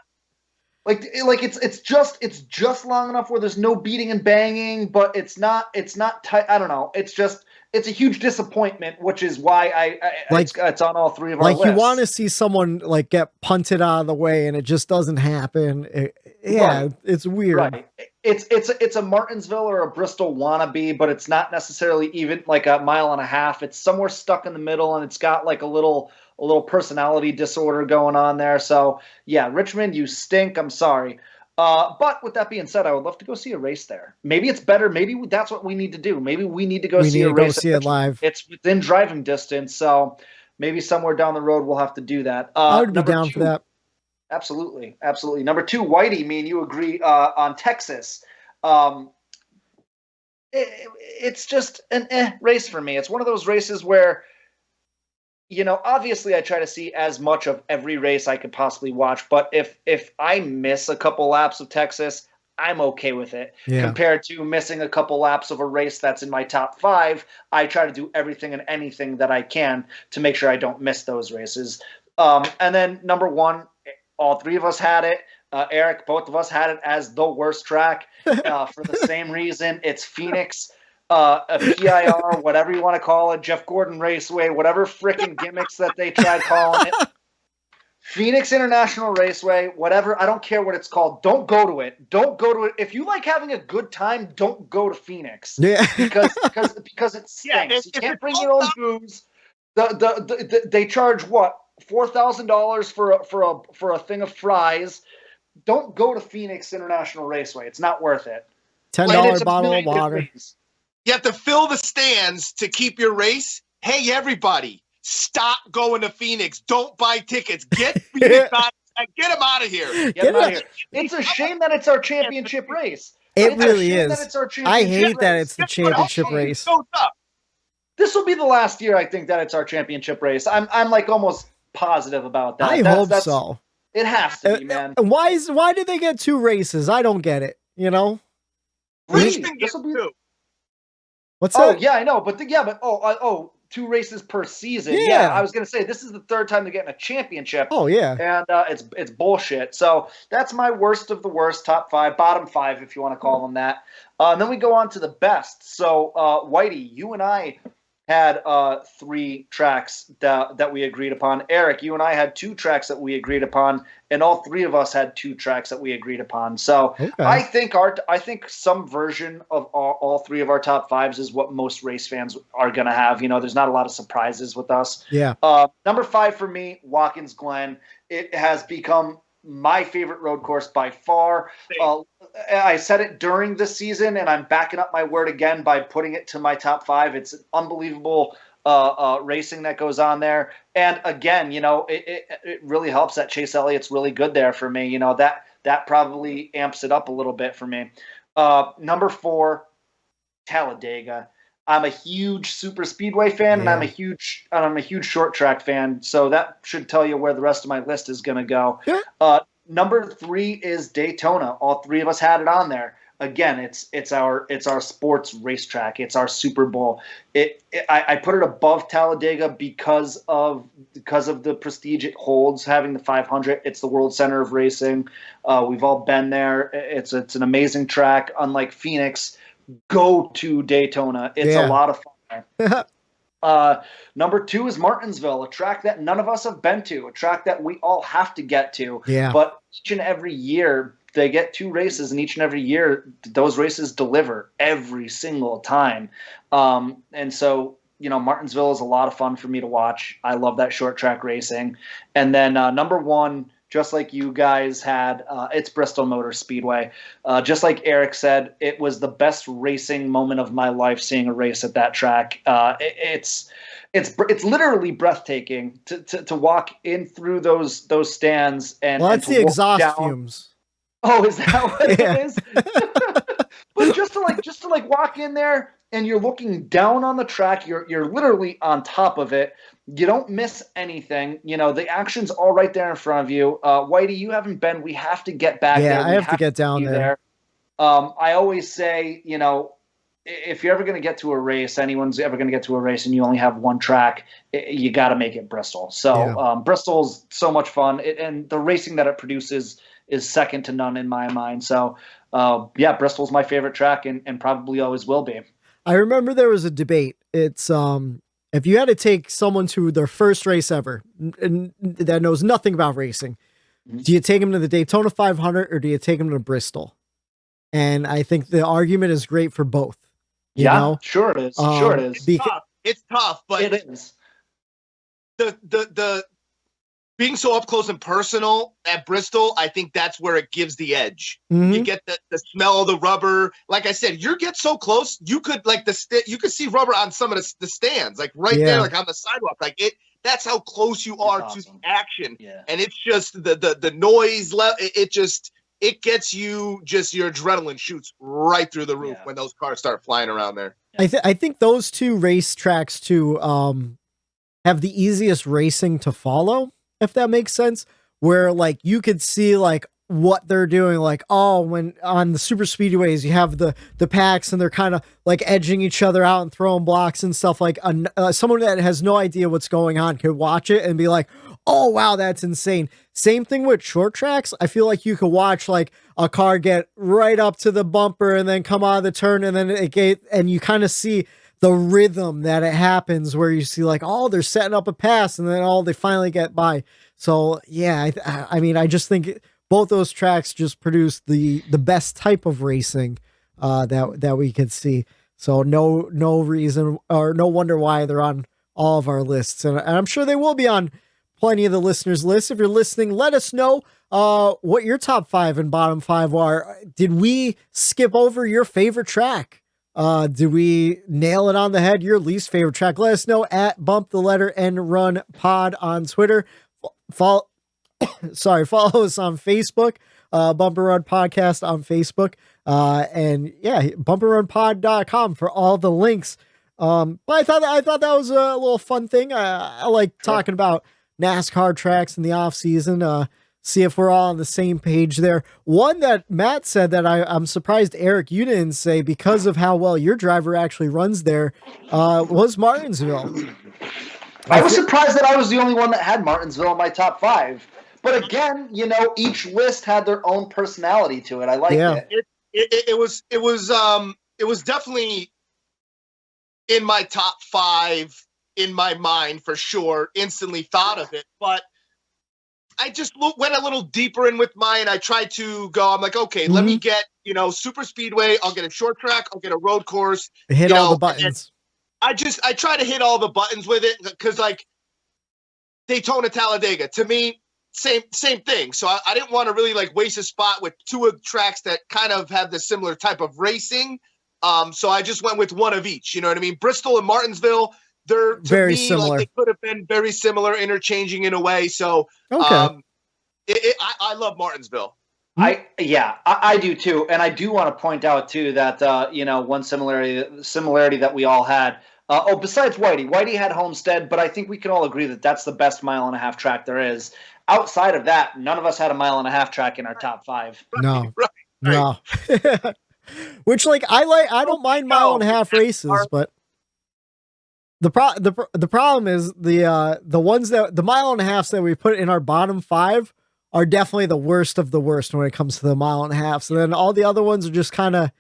Like it's just long enough where there's no beating and banging, but it's not tight. I don't know. It's a huge disappointment, which is why it's on all 3 of our lists. Like you want to see someone like get punted out of the way and it just doesn't happen. It's weird. Right. It's a Martinsville or a Bristol wannabe, but it's not necessarily even like a 1.5 miles. It's somewhere stuck in the middle and it's got like a little personality disorder going on there. So yeah, Richmond, you stink. I'm sorry. But with that being said, I would love to go see a race there. Maybe it's better. Maybe that's what we need to do. Maybe we need to go see a race. See it live. It's within driving distance. So maybe somewhere down the road, we'll have to do that. I would be down for that. Absolutely. Absolutely. Number 2, Whitey, me and you agree on Texas. It's just an race for me. It's one of those races where, you know, obviously I try to see as much of every race I could possibly watch, but if I miss a couple laps of Texas, I'm okay with it. Yeah. Compared to missing a couple laps of a race that's in my top 5, I try to do everything and anything that I can to make sure I don't miss those races. And then number 1, all 3 of us had it. Eric, both of us had it as the worst track for the same reason. It's Phoenix. A PIR, whatever you want to call it, Jeff Gordon Raceway, whatever freaking gimmicks that they tried calling it. Phoenix International Raceway, whatever. I don't care what it's called. Don't go to it. Don't go to it. If you like having a good time, don't go to Phoenix. Yeah. because it stinks. Yeah, you can't bring your own booze. They charge what? $4,000 for a thing of fries. Don't go to Phoenix International Raceway. It's not worth it. $10 bottle of water. You have to fill the stands to keep your race. Hey, everybody, stop going to Phoenix. Don't buy tickets. Get Phoenix out. Get them out of here. Get them out of here. It's a shame that it's our championship race. It really is. I hate that it's the championship race. This will be the last year I think that it's our championship race. I'm like almost positive about that. I hope so. It has to be, man. Why did they get 2 races? I don't get it. You know, Richmond gets 2. What's that? Oh yeah, I know, but 2 races per season. Yeah, I was gonna say this is the 3rd time they're getting a championship. Oh yeah, and it's bullshit. So that's my worst of the worst, top 5, bottom 5, if you want to call them that. And then we go on to the best. So Whitey, you and I had 3 tracks that we agreed upon. Eric, you and I had 2 tracks that we agreed upon, and all 3 of us had 2 tracks that we agreed upon. So okay. I think some version of all 3 of our top 5s is what most race fans are going to have. You know, there's not a lot of surprises with us. Yeah. Number 5 for me, Watkins Glen. It has become my favorite road course by far. I said it during the season, and I'm backing up my word again by putting it to my top 5. It's an unbelievable racing that goes on there. And again, it really helps that Chase Elliott's really good there for me. That probably amps it up a little bit for me. Number 4, Talladega. I'm a huge super speedway fan, and I'm a huge short track fan. So that should tell you where the rest of my list is going to go. Yeah. Number 3 is Daytona. All 3 of us had it on there. Again, it's our sports racetrack. It's our Super Bowl. I put it above Talladega because of the prestige it holds, having the 500. It's the world center of racing. We've all been there. It's an amazing track. Unlike Phoenix, go to Daytona. It's a lot of fun there. Number 2 is Martinsville, a track that none of us have been to, a track that we all have to get to. Yeah. But each and every year, they get 2 races, and each and every year, those races deliver every single time. And so, Martinsville is a lot of fun for me to watch. I love that short track racing. And then number 1, just like you guys had, it's Bristol Motor Speedway. Just like Eric said, it was the best racing moment of my life seeing a race at that track. It's literally breathtaking to walk in through those stands and that's and the exhaust fumes. Oh, is that what it is? But just to walk in there and you're looking down on the track, you're literally on top of it. You don't miss anything. The action's all right there in front of you. Whitey, you haven't been. We have to get back there. Yeah, I have to get down there. I always say, if you're ever going to get to a race, anyone's ever going to get to a race and you only have one track, you got to make it Bristol. So Bristol's so much fun. And the racing that it produces is second to none in my mind. So, Bristol's my favorite track and probably always will be. I remember there was a debate. It's if you had to take someone to their first race ever and that knows nothing about racing, do you take them to the Daytona 500 or do you take them to Bristol? And I think the argument is great for both. You know? Sure it is. Sure it is. It's tough, but it is. The being so up close and personal at Bristol, I think that's where it gives the edge. Mm-hmm. You get the smell of the rubber. Like I said, you get so close, you could you could see rubber on some of the stands, like right there, like on the sidewalk. Like that's how close you are to the action. Yeah. And it's just the noise it gets you, just your adrenaline shoots right through the roof when those cars start flying around there. I think those 2 race tracks too have the easiest racing to follow, if that makes sense, where like you could see like what they're doing, like, when on the super speedways, you have the packs and they're kind of like edging each other out and throwing blocks and stuff. Like someone that has no idea what's going on could watch it and be like, oh wow, that's insane. Same thing with short tracks. I feel like you could watch like a car get right up to the bumper and then come out of the turn and then and you kind of see the rhythm that it happens, where you see like, they're setting up a pass and then they finally get by. So yeah, I mean, I just think both those tracks just produce the best type of racing that we could see. So no reason or no wonder why they're on all of our lists, and I'm sure they will be on plenty of the listeners' lists. If you're listening, let us know what your top 5 and bottom 5 are. Did we skip over your favorite track? Did we nail it on the head? Your least favorite track? Let us know at Bump the Letter N Run Pod on Twitter. Follow us on Facebook, Bumper Run Podcast on Facebook. And bumperrunpod.com for all the links. But I thought that was a little fun thing. I like talking about NASCAR tracks in the off season. See if we're all on the same page there. One that Matt said that I'm surprised, Eric, you didn't say, because of how well your driver actually runs there, was Martinsville. I was surprised that I was the only one that had Martinsville in my top 5. But again, each list had their own personality to it. I liked it. It was definitely in my top 5 in my mind for sure. Instantly thought of it, but I just went a little deeper in with mine. I tried to go, I'm like, okay, let me get, super speedway. I'll get a short track. I'll get a road course. Hit all the buttons. I try to hit all the buttons with it, because like Daytona, Talladega, to me, same thing. So I didn't want to really like waste a spot with two of the tracks that kind of have the similar type of racing. So I just went with one of each. You know what I mean? Bristol and Martinsville, they're to Very me, similar. like, they could have been very similar, interchanging in a way. So Okay. I love Martinsville. I do too, and I do want to point out too that one similarity that we all had. Besides Whitey had Homestead, but I think we can all agree that that's the best 1.5 mile track there is. Outside of that, none of us had a 1.5 mile track in our top 5. No, Right. no. Which, like, I don't mind 1.5 mile races, but the problem is the ones that the 1.5 mile that we put in our bottom 5 are definitely the worst of the worst when it comes to the 1.5 mile. So then all the other ones are just kind of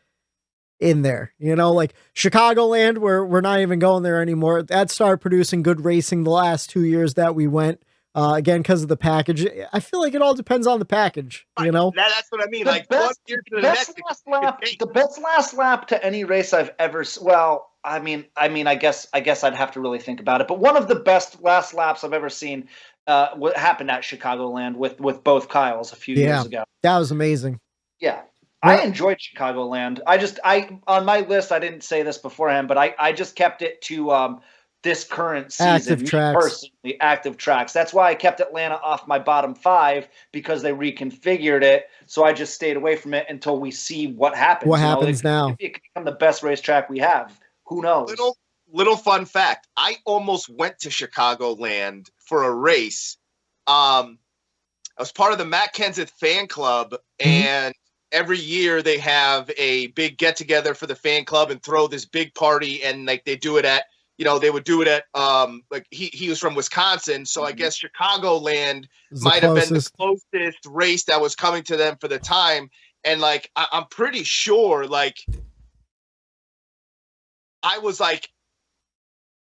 in there, like Chicagoland, where we're not even going there anymore. That started producing good racing the last 2 years that we went, again, because of the package. I feel like it all depends on the package, That's what I mean. The Like best, one year to the best next. last lap, the best last lap to any race I've ever. Well, I mean, I guess I'd have to really think about it. But one of the best last laps I've ever seen, what happened at Chicagoland with both Kyles a few years ago. That was amazing. Yeah. I enjoyed Chicagoland. I on my list, I didn't say this beforehand, but I just kept it to this current season. Active tracks. Personally, active tracks. That's why I kept Atlanta off my bottom 5, because they reconfigured it. So I just stayed away from it until we see what happens. What happens now? It could become the best racetrack we have. Who knows? Little fun fact. I almost went to Chicagoland for a race. I was part of the Matt Kenseth fan club, and every year they have a big get together for the fan club and throw this big party. And like they do it at, they would do it at, like he was from Wisconsin. So I guess Chicagoland might have been the closest race that was coming to them for the time. And like, I'm pretty sure, like, I was like,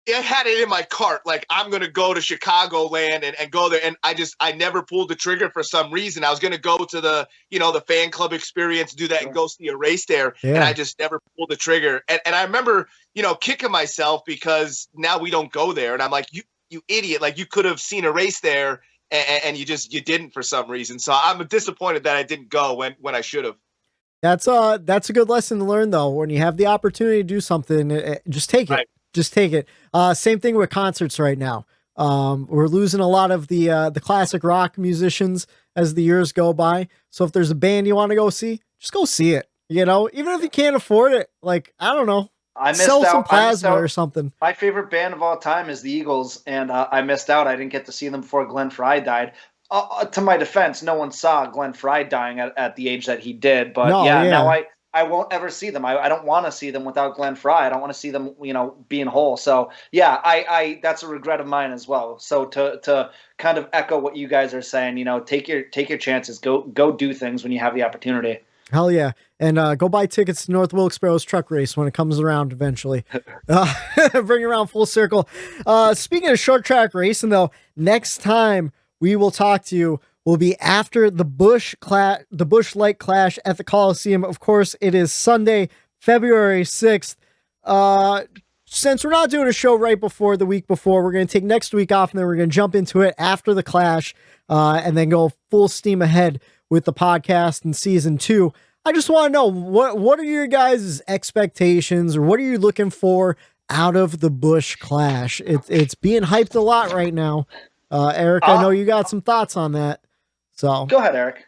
I had it in my cart. Like, I'm going to go to Chicagoland and go there. And I never pulled the trigger for some reason. I was going to go to the, the fan club experience, do that and go see a race there. Yeah. And I just never pulled the trigger. And I remember, kicking myself because now we don't go there. And I'm like, you idiot. Like, you could have seen a race there and you didn't for some reason. So I'm disappointed that I didn't go when I should have. That's a good lesson to learn, though. When you have the opportunity to do something, just take it. Right. Just take it. Same thing with concerts right now. We're losing a lot of the classic rock musicians as the years go by. So if there's a band you want to go see, just go see it. Even if you can't afford it, like, I don't know, sell some plasma or something. My favorite band of all time is the Eagles, and I missed out. I didn't get to see them before Glenn Frey died. To my defense, no one saw Glenn Frey dying at the age that he did. But now I won't ever see them. I don't want to see them without Glenn Frey. I don't want to see them, being whole. So yeah, I that's a regret of mine as well. So to kind of echo what you guys are saying, take your chances. Go do things when you have the opportunity. Hell yeah. And go buy tickets to North Wilkesboro's truck race when it comes around eventually. Bring it around full circle. Speaking of short track racing, though, next time we will talk to you will be after the Busch Light Clash at the Coliseum. Of course, it is Sunday, February 6th. Since we're not doing a show right before the week before, we're going to take next week off, and then we're going to jump into it after the Clash, and then go full steam ahead with the podcast in season 2. I just want to know, what are your guys' expectations, or what are you looking for out of the Busch Clash? It's being hyped a lot right now. Eric, I know you got some thoughts on that. So go ahead, Eric.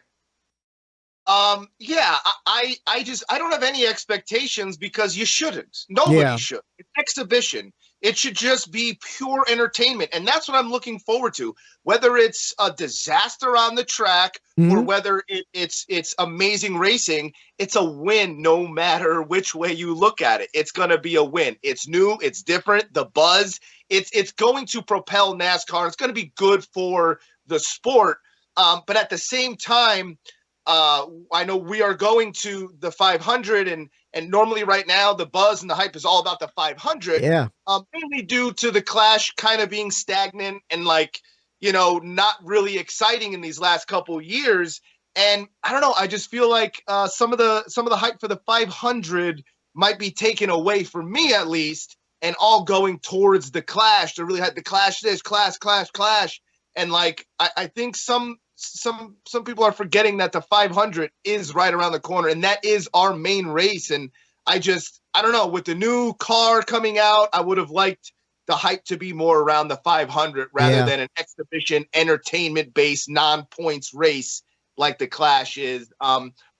Yeah, I don't have any expectations because you shouldn't. Nobody should. It's exhibition. It should just be pure entertainment. And that's what I'm looking forward to. Whether it's a disaster on the track or whether it's amazing racing, it's a win no matter which way you look at it. It's going to be a win. It's new. It's different. The buzz, it's going to propel NASCAR. It's going to be good for the sport. But at the same time, I know we are going to the 500 and normally right now the buzz and the hype is all about the 500. Yeah. Mainly due to the Clash kind of being stagnant and not really exciting in these last couple of years. And I don't know, I just feel like some of the hype for the 500 might be taken away from me at least, and all going towards the Clash to really have the Clash this, Clash. And I think some some people are forgetting that the 500 is right around the corner, and that is our main race. And I don't know, with the new car coming out, I would have liked the hype to be more around the 500 rather than an exhibition, entertainment-based, non-points race like the Clash is.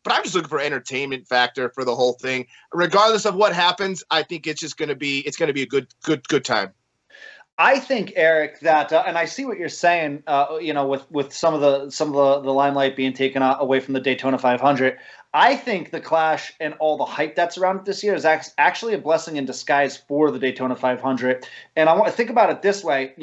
But I'm just looking for entertainment factor for the whole thing. Regardless of what happens, I think it's just going to be a good time. I think, Eric, that and I see what you're saying. With some of the limelight being taken away from the Daytona 500. I think the Clash and all the hype that's around it this year is actually a blessing in disguise for the Daytona 500. And I want to think about it this way.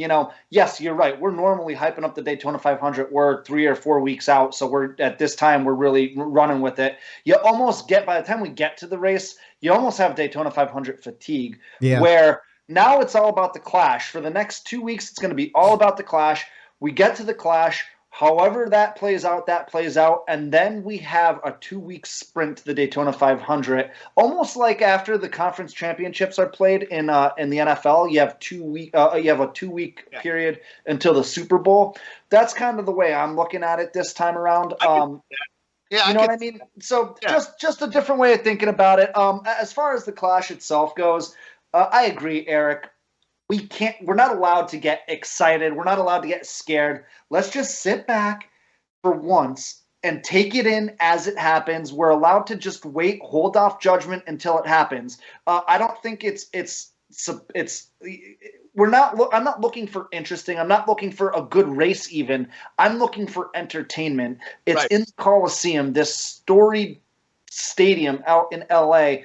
Yes, you're right. We're normally hyping up the Daytona 500. We're 3 or 4 weeks out, so we're at this time we're really running with it. You almost get, by the time we get to the race, you almost have Daytona 500 fatigue, where now it's all about the Clash. For the next 2 weeks, it's going to be all about the Clash. We get to the Clash. However that plays out, and then we have a 2-week sprint to the Daytona 500, almost like after the conference championships are played in the NFL. You have a 2-week period until the Super Bowl. That's kind of the way I'm looking at it this time around. You know what I mean? So just a different way of thinking about it. As far as the Clash itself goes, I agree, Eric. We're not allowed to get excited. We're not allowed to get scared. Let's just sit back for once and take it in as it happens. We're allowed to just wait, hold off judgment until it happens. I don't think I'm not looking for interesting. I'm not looking for a good race even. I'm looking for entertainment. It's in the Coliseum, this storied stadium out in LA.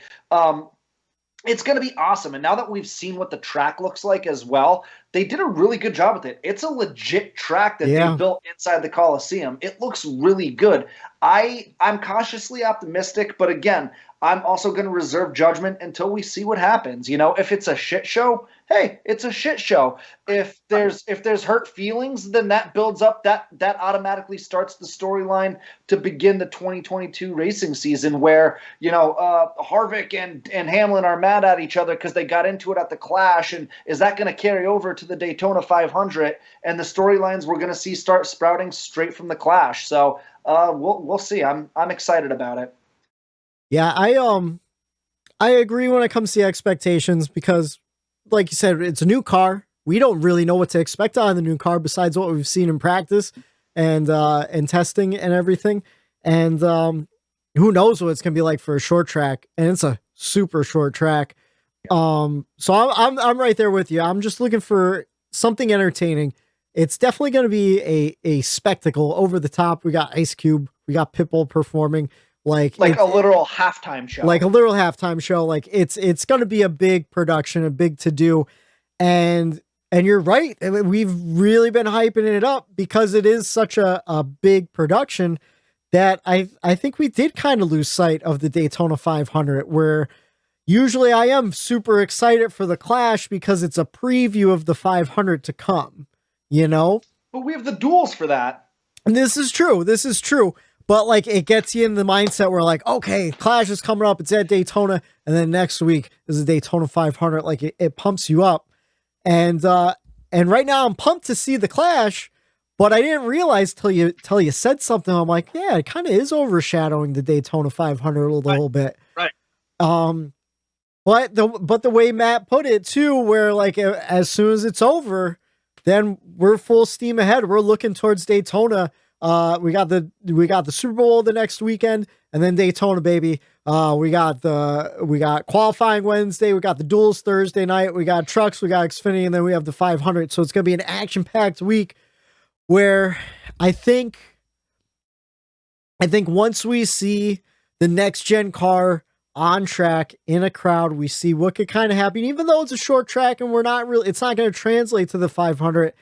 It's going to be awesome. And now that we've seen what the track looks like as well, they did a really good job with it. It's a legit track that they built inside the Coliseum. It looks really good. I'm cautiously optimistic, but again, I'm also going to reserve judgment until we see what happens. If it's a shit show, hey, it's a shit show. If there's hurt feelings, then that builds up, that automatically starts the storyline to begin the 2022 racing season, where Harvick and Hamlin are mad at each other because they got into it at the Clash, and is that going to carry over to the Daytona 500? And the storylines we're going to see start sprouting straight from the Clash. So we'll see. I'm excited about it. Yeah, I agree when it comes to the expectations, because like you said, it's a new car. We don't really know what to expect out of the new car besides what we've seen in practice and testing and everything. And who knows what it's going to be like for a short track, and it's a super short track. So I'm right there with you. I'm just looking for something entertaining. It's definitely going to be a spectacle, over the top. We got Ice Cube, we got Pitbull performing. Like a literal halftime show. Like it's going to be a big production, a big to do. And you're right. I mean, we've really been hyping it up because it is such a big production that I think we did kind of lose sight of the Daytona 500, where usually I am super excited for the Clash because it's a preview of the 500 to come, But we have the duels for that. And this is true. But like, it gets you in the mindset where like, okay, Clash is coming up. It's at Daytona. And then next week is the Daytona 500. Like it pumps you up. And right now I'm pumped to see the Clash, but I didn't realize till you said something. I'm like, yeah, it kind of is overshadowing the Daytona 500 a little bit. Right. But the way Matt put it too, where like, as soon as it's over, then we're full steam ahead. We're looking towards Daytona. We got the Super Bowl the next weekend, and then Daytona, baby. We got qualifying Wednesday. We got the duels Thursday night. We got trucks. We got Xfinity, and then we have the 500. So it's going to be an action-packed week where I think once we see the next gen car on track in a crowd, we see what could kind of happen. Even though it's a short track and it's not going to translate to the 500.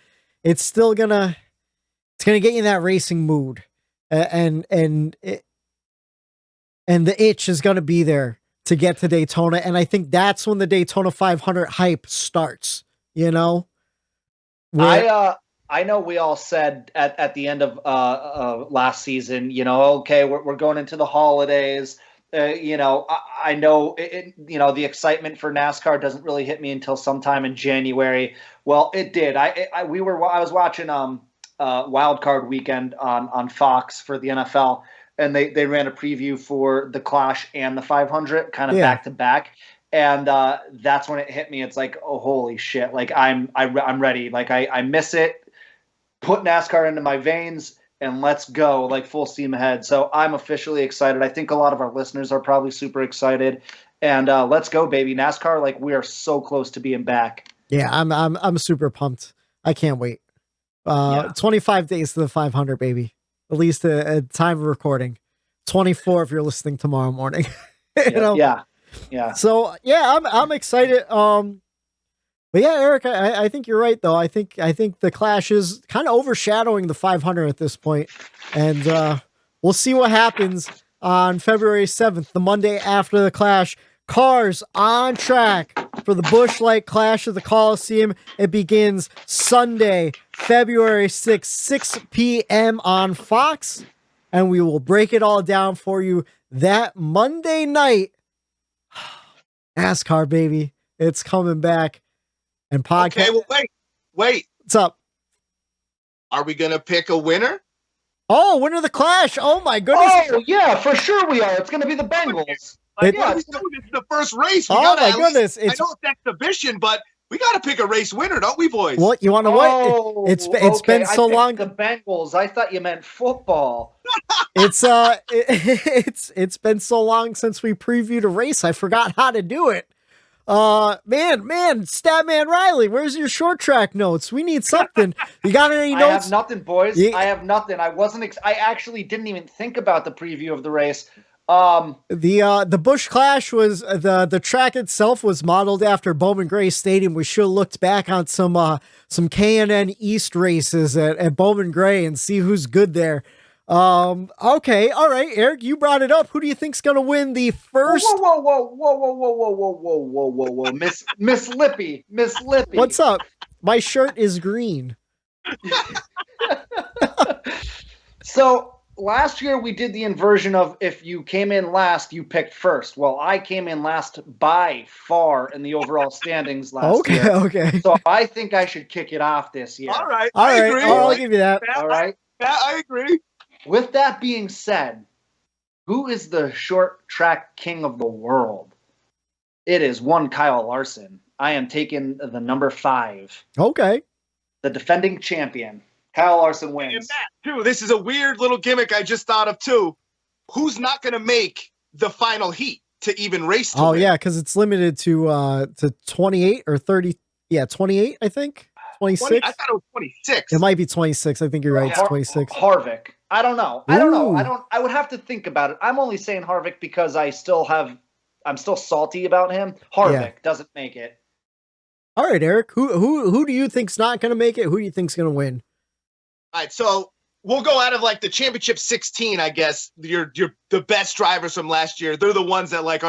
It's still gonna get you in that racing mood, and the itch is going to be there to get to Daytona. And I think that's when the Daytona 500 hype starts, I know we all said at the end of last season, okay, we're going into the holidays. I know the excitement for NASCAR doesn't really hit me until sometime in January. Well, it did. I was watching wild card weekend on Fox for the NFL, and they ran a preview for the Clash and the 500 kind of back to back. And that's when it hit me. It's like, oh, holy shit. Like I'm ready. Like I miss it. Put NASCAR into my veins and let's go, like full steam ahead. So I'm officially excited. I think a lot of our listeners are probably super excited. And let's go, baby. NASCAR, like we are so close to being back. Yeah, I'm super pumped. I can't wait. 25 days to the 500, baby. At least at time of recording. 24 if you're listening tomorrow morning. you know? Yeah. So yeah, I'm excited. But yeah, Eric, I think you're right though. I think the Clash is kind of overshadowing the 500 at this point, and we'll see what happens on February 7th, the Monday after the Clash. Cars on track for the Busch Light Clash of the Coliseum. It begins Sunday, February 6th, 6 p.m. on Fox, and we will break it all down for you that Monday night. NASCAR, baby. It's coming back. And podcast. Okay, well, wait. What's up? Are we going to pick a winner? Oh, winner of the Clash. Oh, my goodness. Oh, yeah, for sure we are. It's going to be the Bengals. This is the first race. Oh, my goodness. I know it's exhibition, but we got to pick a race winner, don't we, boys? What? You want to what? It's been so long. The Bengals. I thought you meant football. It's been so long since we previewed a race. I forgot how to do it. Man, Stat Man Reilly, where's your short track notes? We need something. You got any notes? I have nothing, boys. I have nothing. I actually didn't even think about the preview of the race. The Busch Clash was the track itself was modeled after Bowman Gray Stadium. We should have looked back on some K&N East races at Bowman Gray and see who's good there. Okay, all right, Eric, you brought it up. Who do you think's gonna win the first? Whoa, Miss Lippy. What's up? My shirt is green. So last year we did the inversion of if you came in last, you picked first. Well, I came in last by far in the overall standings last year. Okay. So I think I should kick it off this year. All right. I agree. I'll give you that. All right. I agree. With that being said, who is the short track king of the world? It is one Kyle Larson. I am taking the number 5. Okay. The defending champion. Kyle Larson wins. And Matt, too, this is a weird little gimmick I just thought of, too. Who's not going to make the final heat to even race to win? Yeah, because it's limited to 28 or 30. Yeah, 28, I think. 26? I thought it was 26. It might be 26. I think you're right. It's 26. Harvick. I don't know. I would have to think about it. I'm only saying Harvick because I'm still salty about him. Harvick doesn't make it. All right, Eric. Who do you think's not going to make it? Who do you think's going to win? All right, so we'll go out of like the championship 16, I guess. You're the best drivers from last year. They're the ones that like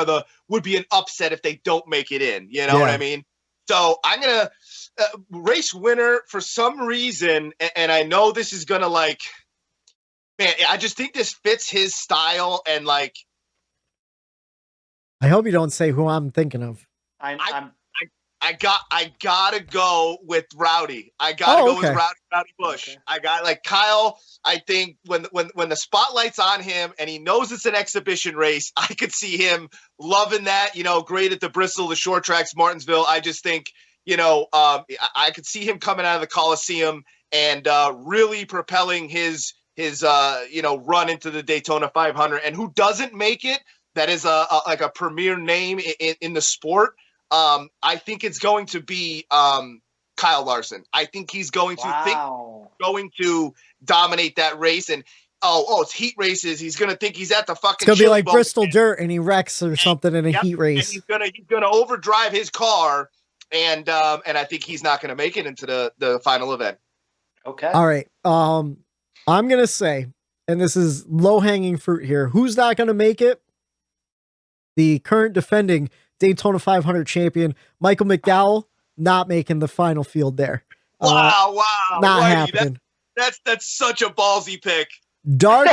would be an upset if they don't make it in. You know what I mean? So I'm gonna race winner for some reason, and I know this is gonna like, man, I just think this fits his style and like. I hope you don't say who I'm thinking of. I gotta go with Rowdy. I gotta go with Rowdy Busch. Okay. I got like Kyle. I think when the spotlight's on him and he knows it's an exhibition race, I could see him loving that. You know, great at the Bristol, the short tracks, Martinsville. I just think, you know, I could see him coming out of the Coliseum and really propelling his run into the Daytona 500. And who doesn't make it? That is like a premier name in the sport. I think it's going to be Kyle Larson. I think he's going to dominate that race. And it's heat races. He's going to think he's at the fucking. It's going to be like Bristol dirt, and he wrecks or something in a heat race. And he's gonna overdrive his car, and I think he's not going to make it into the final event. Okay. All right. I'm gonna say, and this is low hanging fruit here. Who's not going to make it? The current defending Daytona 500 champion, Michael Mcdowell, not making the final field there. Wow. Not happening. That's such a ballsy pick. Dark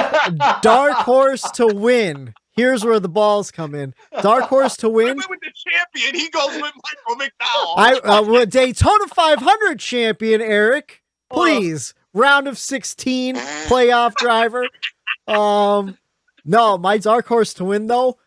horse to win. Here's where the balls come in. Dark horse to win. I went with the champion. He goes with Michael McDowell. Daytona 500 champion, Eric. Please round of 16 playoff driver. No, my dark horse to win though.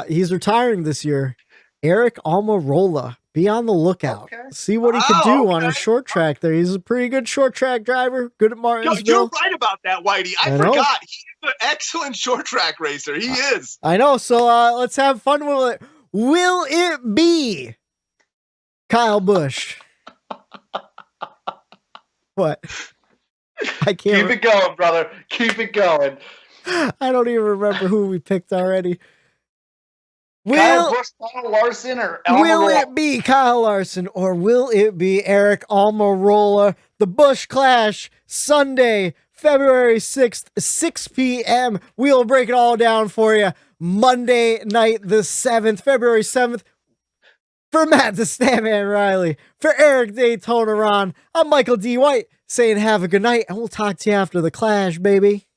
He's retiring this year. Eric Almirola. Be on the lookout. Okay. See what he could do on a short track there. He's a pretty good short track driver. Good at Martinsville. You're right about that, Whitey. I forgot. He's an excellent short track racer. He is. I know. So let's have fun with it. Will it be Kyle Busch? What? I can't. Keep it going, brother. Keep it going. I don't even remember who we picked already. Kyle Busch, Kyle Larson, or will it be Kyle Larson or will it be Eric Almirola? The Busch Clash, Sunday, February 6th, 6 p.m. We'll break it all down for you. Monday night, the 7th, February 7th. For Matt the Stat Man Reilly, for Eric Daytona Ron, I'm Michael D. White saying have a good night, and we'll talk to you after the Clash, baby.